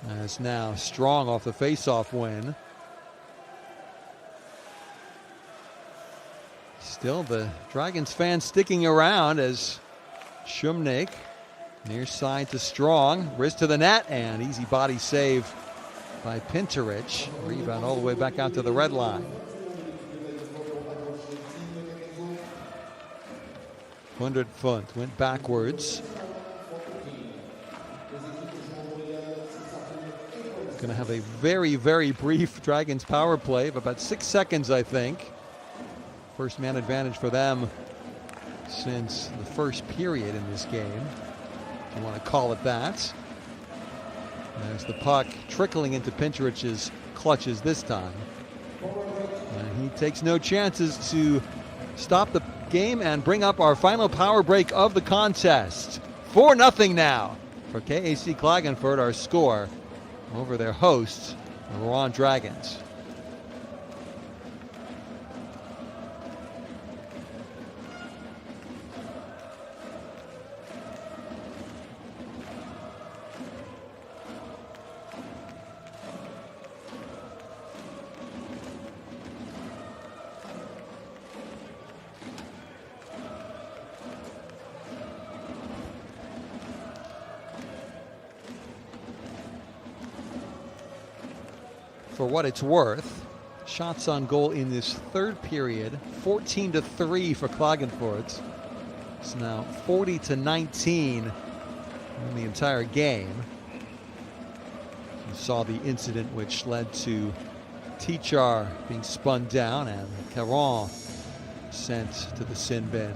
As now Strong off the face-off win. Still the Dragons fans sticking around as Shumnik near side to Strong, wrist to the net, and easy body save by Pinterich. Rebound all the way back out to the red line. 100-foot went backwards. Going to have a very, very brief Dragons power play of about 6 seconds, I think. First man advantage for them since the first period in this game. You want to call it that. There's the puck trickling into Pinterich's clutches this time. And he takes no chances to stop the game and bring up our final power break of the contest. 4-0 now for KAC Klagenfurt, our score over their hosts, the Rouen Dragons. for what it's worth. Shots on goal in this third period, 14-3 for Klagenfurt. It's now 40-19 in the entire game. You saw the incident which led to Tichar being spun down and Caron sent to the sin bin.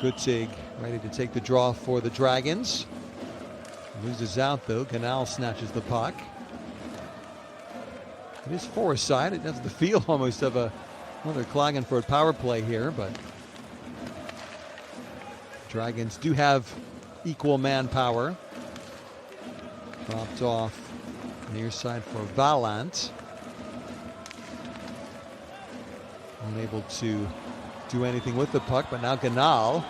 Gutzig ready to take the draw for the Dragons. Loses out though. Canal snatches the puck. It is four-side. It has the feel almost of another Klagenfurt power play here, but Dragons do have equal manpower. Dropped off near side for Valant. Unable to do anything with the puck, but now Ganal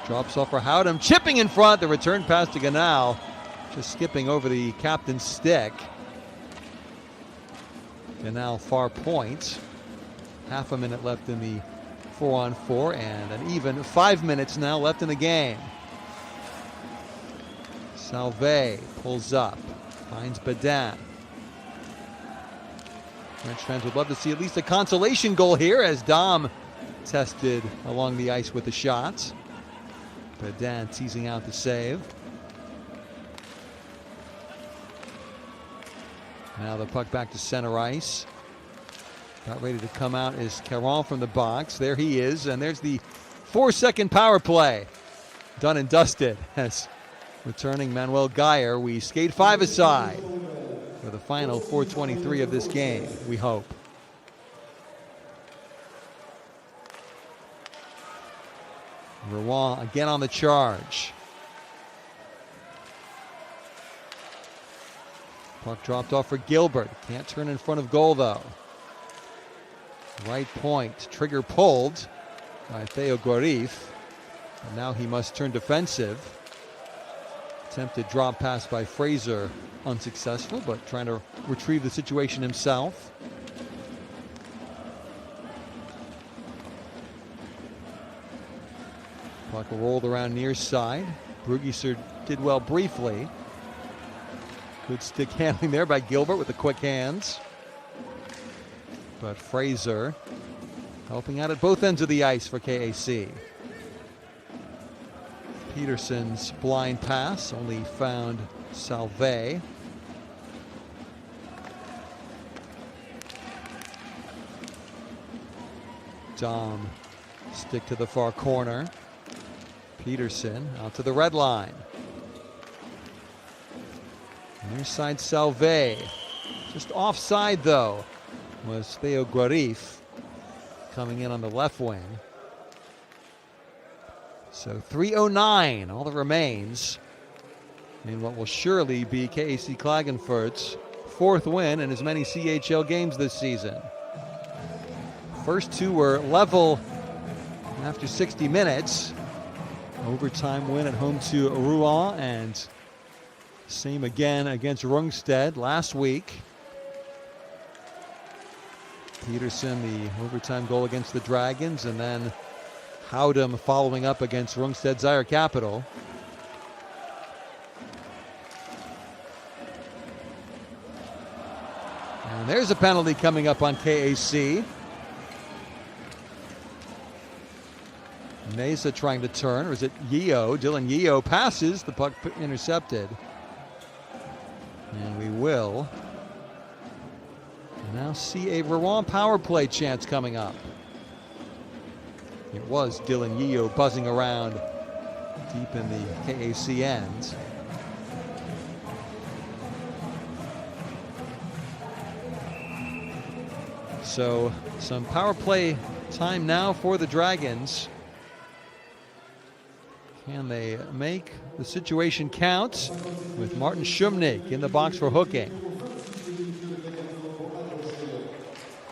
drops off for Howdam, chipping in front. The return pass to Ganal, just skipping over the captain's stick. Ganal far point. Half a minute left in the 4-on-4 and an even 5 minutes now left in the game. Salve pulls up, finds Badin. French fans would love to see at least a consolation goal here as Dom tested along the ice with the shots. Badin teasing out the save. Now the puck back to center ice. About ready to come out is Caron from the box. There he is, and there's the 4-second power play. Done and dusted as returning Manuel Geyer. We skate 5-a-side for the final 4:23 of this game, we hope. Rouen again on the charge. Puck dropped off for Gilbert. Can't turn in front of goal though. Right point, trigger pulled by Theo Guarif. And now he must turn defensive. Attempted drop pass by Fraser, unsuccessful, but trying to retrieve the situation himself. Puck rolled around near side. Brugiser did well briefly. Good stick handling there by Gilbert with the quick hands. But Fraser helping out at both ends of the ice for KAC. Peterson's blind pass only found Salve. Dom stick to the far corner. Peterson out to the red line. Near side Salve. Just offside though was Theo Guarif coming in on the left wing. So 3:09, all that remains in what will surely be KAC Klagenfurt's fourth win in as many CHL games this season. First two were level after 60 minutes. Overtime win at home to Rouen, and same again against Rungstedt last week. Peterson, the overtime goal against the Dragons, and then Howdam following up against Rungstedt Zaire Capital. And there's a penalty coming up on KAC. Mesa trying to turn, or is it Yeo? Dylan Yeo passes, the puck intercepted. And we will now see a Rouen power play chance coming up. It was Dylan Yeo buzzing around deep in the KAC end. So some power play time now for the Dragons. Can they make the situation count with Martin Shumnik in the box for hooking?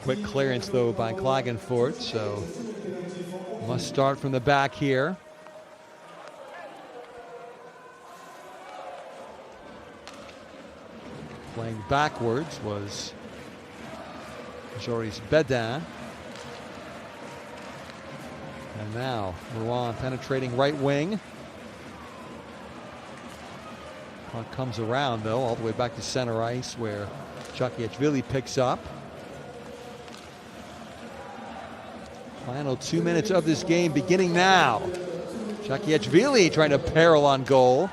Quick clearance though by Klagenfurt, so must start from the back here. Playing backwards was Joris Bedin. And now Rouen penetrating right wing. Puck comes around though, all the way back to center ice where Chakiachvili picks up. Final 2 minutes of this game beginning now. Chakiachvili trying to barrel on goal.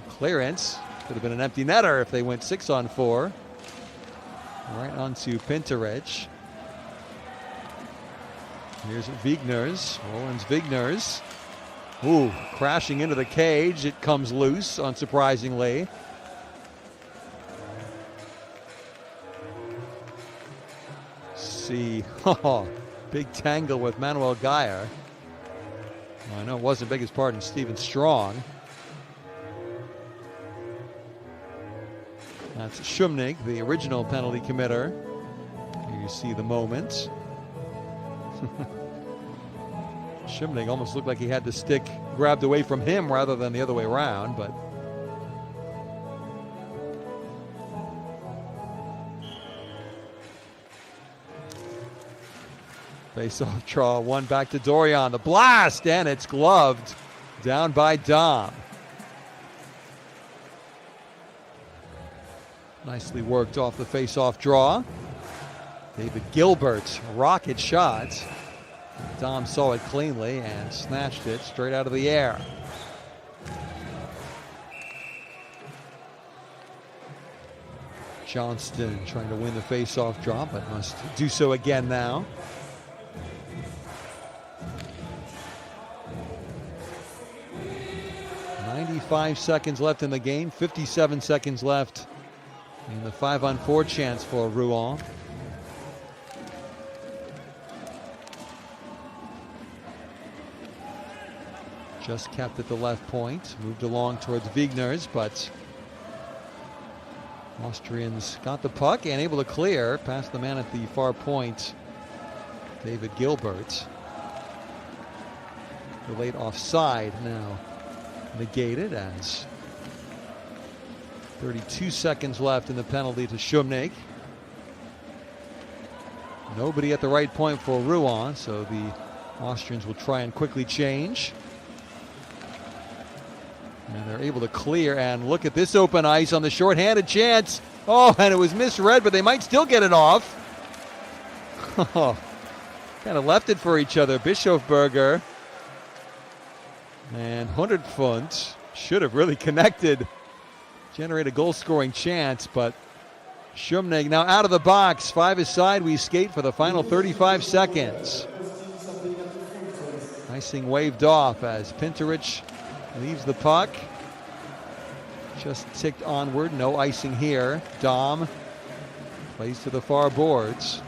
Clearance. Could have been an empty netter if they went 6-on-4. Right onto Pinterich. Here's Vigners. Roland's Vigners. Ooh, crashing into the cage. It comes loose, unsurprisingly. See, big tangle with Manuel Geyer. Well, I know it wasn't big as part in Stephen Strong. That's Shumnik, the original penalty committer. Here you see the moment. Shumnik almost looked like he had the stick grabbed away from him rather than the other way around, but face-off draw, one back to Dorian. The blast, and it's gloved down by Dom. Nicely worked off the face-off draw. David Gilbert, rocket shot. Dom saw it cleanly and snatched it straight out of the air. Johnston trying to win the face-off draw, but must do so again now. .95 seconds left in the game, 57 seconds left in the 5-on-4 chance for Rouen. Just kept at the left point, moved along towards Vigners, but Austrians got the puck and able to clear past the man at the far point, David Gilbert. The late offside now negated as 32 seconds left in the penalty to Shumnik. Nobody at the right point for Rouen, so the Austrians will try and quickly change. And they're able to clear, and look at this open ice on the shorthanded chance. Oh, and it was misread, but they might still get it off. Kind of left it for each other. Bischofberger and Hundertpfund should have really connected, generate a goal-scoring chance, but Shumnik now out of the box. 5 aside, we skate for the final 35 seconds. Icing waved off as Pinterich leaves the puck. Just ticked onward, no icing here. Dom plays to the far boards.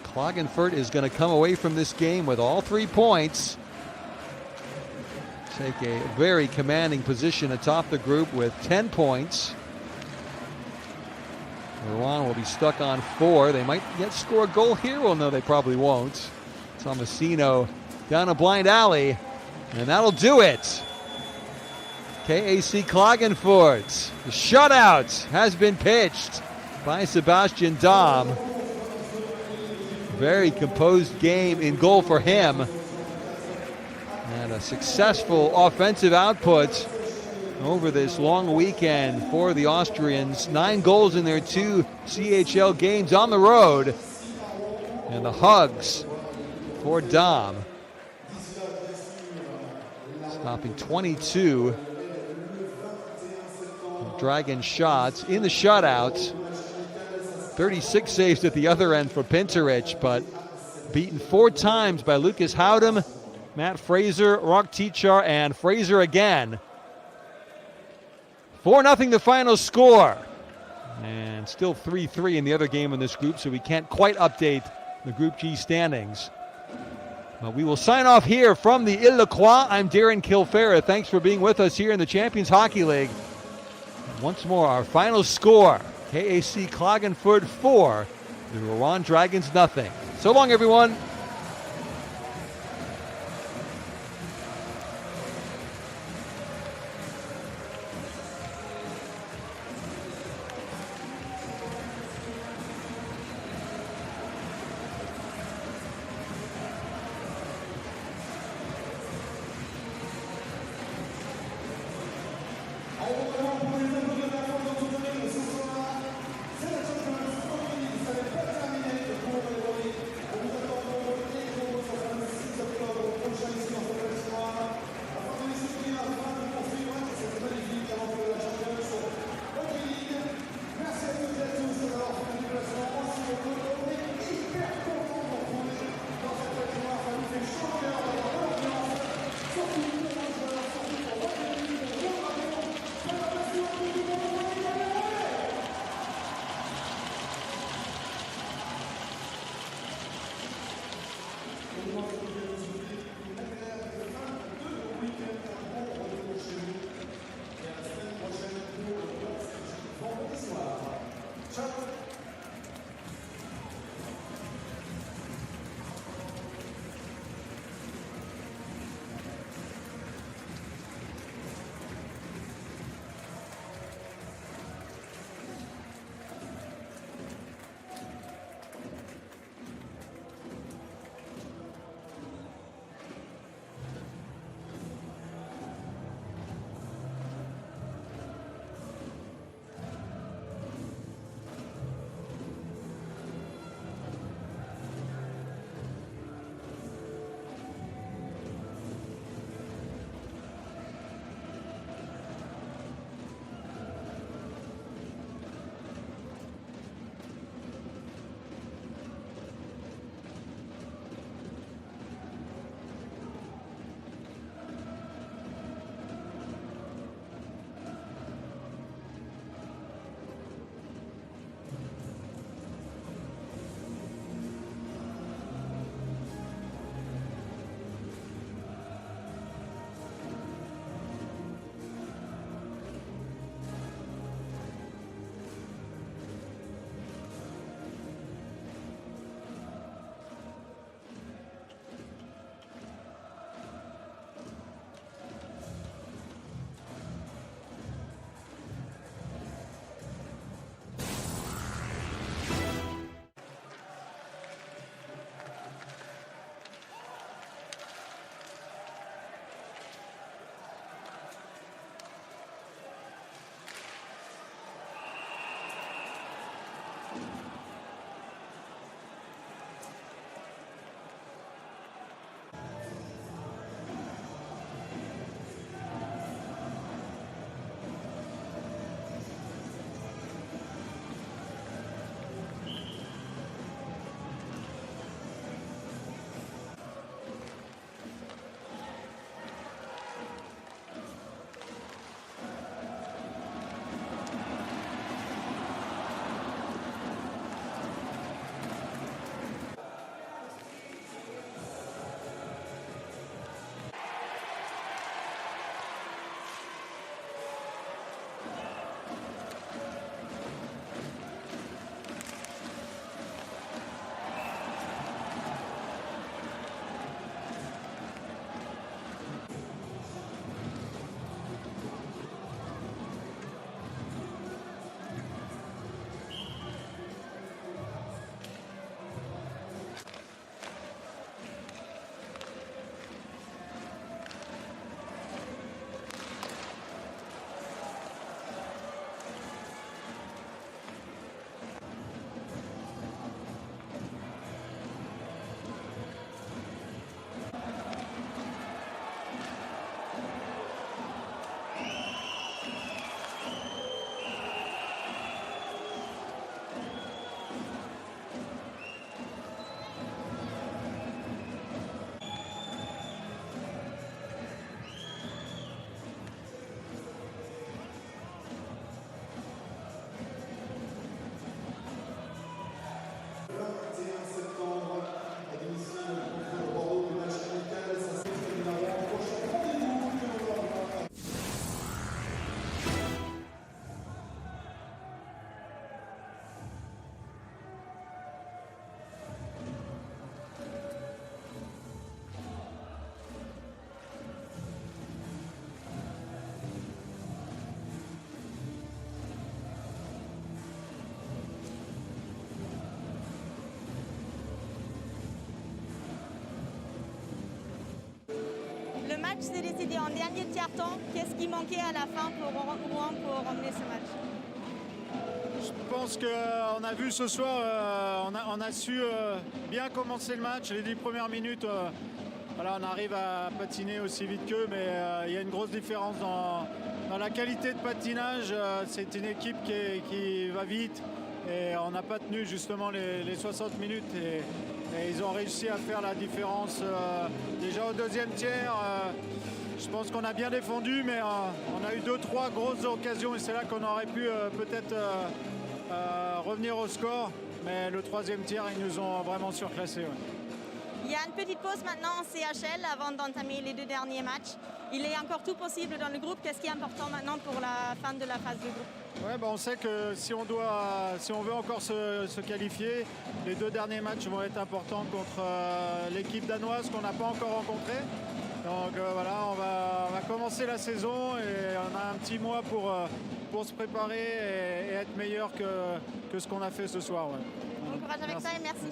Klagenfurt is going to come away from this game with all 3 points. Take a very commanding position atop the group with 10 points. Rouen will be stuck on 4. They might yet score a goal here. Well, no, they probably won't. Tomasino down a blind alley, and that'll do it. KAC Klagenfurt. The shutout has been pitched by Sebastian Dom. Very composed game in goal for him. And a successful offensive output over this long weekend for the Austrians. 9 goals in their 2 CHL games on the road. And the hugs for Dom. Stopping 22 Dragon shots in the shutout. 36 saves at the other end for Pinterich, but beaten 4 times by Lucas Howdem, Matt Fraser, Rock Tichar, and Fraser again. 4-0 the final score. And still 3-3 in the other game in this group, so we can't quite update the Group G standings. But we will sign off here from the Ile-de-Croix. I'm Darren Kilfarra. Thanks for being with us here in the Champions Hockey League. Once more, our final score, KAC Klagenfurt 4, the Rouen Dragons 0. So long, everyone. match s'est décidé en dernier tiers-temps. Qu'est-ce qui manquait à la fin pour Rouen pour emmener ce match? Je pense qu'on a vu ce soir, on a su bien commencer le match. Les 10 premières minutes, voilà, on arrive à patiner aussi vite qu'eux, mais il y a une grosse différence dans la qualité de patinage. C'est une équipe qui va vite et on n'a pas tenu justement les 60 minutes et ils ont réussi à faire la différence déjà au deuxième tiers. Je pense qu'on a bien défendu, mais on a eu 2-3 grosses occasions et c'est là qu'on aurait pu peut-être revenir au score. Mais le troisième tiers, ils nous ont vraiment surclassés. Ouais. Il y a une petite pause maintenant en CHL avant d'entamer les 2 derniers matchs. Il est encore tout possible dans le groupe. Qu'est-ce qui est important maintenant pour la fin de la phase de groupe? Ouais, on sait que si on veut encore se qualifier, les 2 derniers matchs vont être importants contre l'équipe danoise qu'on n'a pas encore rencontrée. Donc voilà, on va commencer la saison et on a un petit mois pour se préparer et être meilleur que ce qu'on a fait ce soir. Ouais. Bon courage avec ça et merci.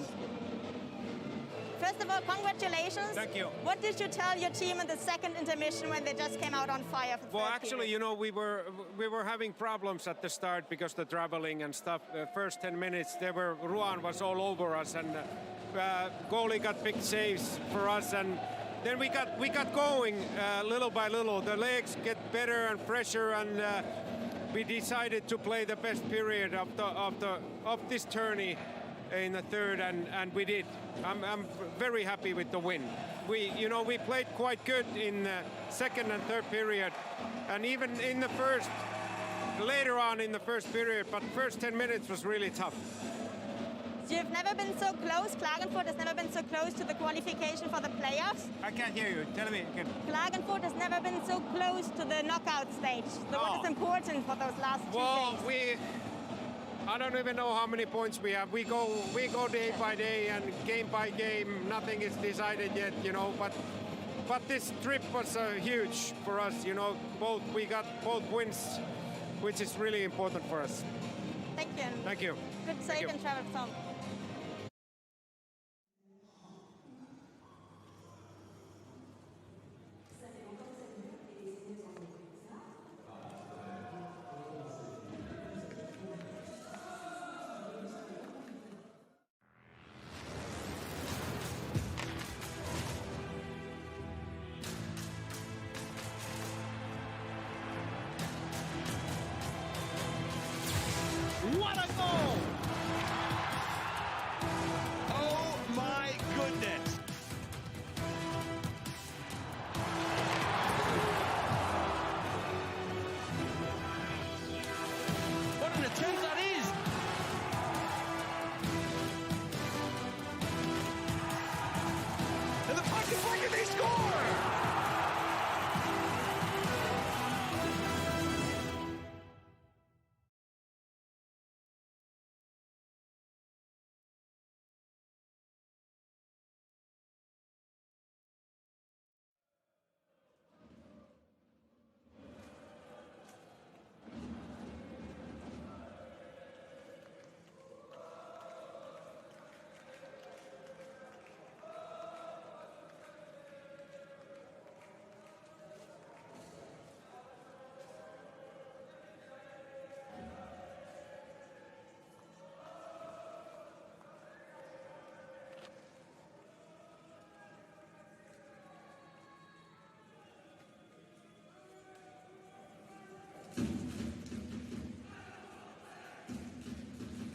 First of all, congratulations. Thank you. What did you tell your team in the second intermission when they just came out on fire? For the Well, first actually, period? we were having problems at the start because the traveling and stuff. First 10 minutes, Rouen was all over us, and goalie got big saves for us, and then we got going little by little. The legs get better and fresher, and we decided to play the best period of this tourney in the third, and we did. I'm very happy with the win. We played quite good in the second and third period, and even in the first, later on in the first period, but first 10 minutes was really tough. You've never been so close. Klagenfurt has never been so close to the qualification for the playoffs. I can't hear you. Tell me again. Klagenfurt has never been so close to the knockout stage. So what is important for those last 2 days? I don't even know how many points we have. We go day by day and game by game. Nothing is decided yet, But this trip was huge for us, We got both wins, which is really important for us. Thank you. Thank you. Good, safe and travel home.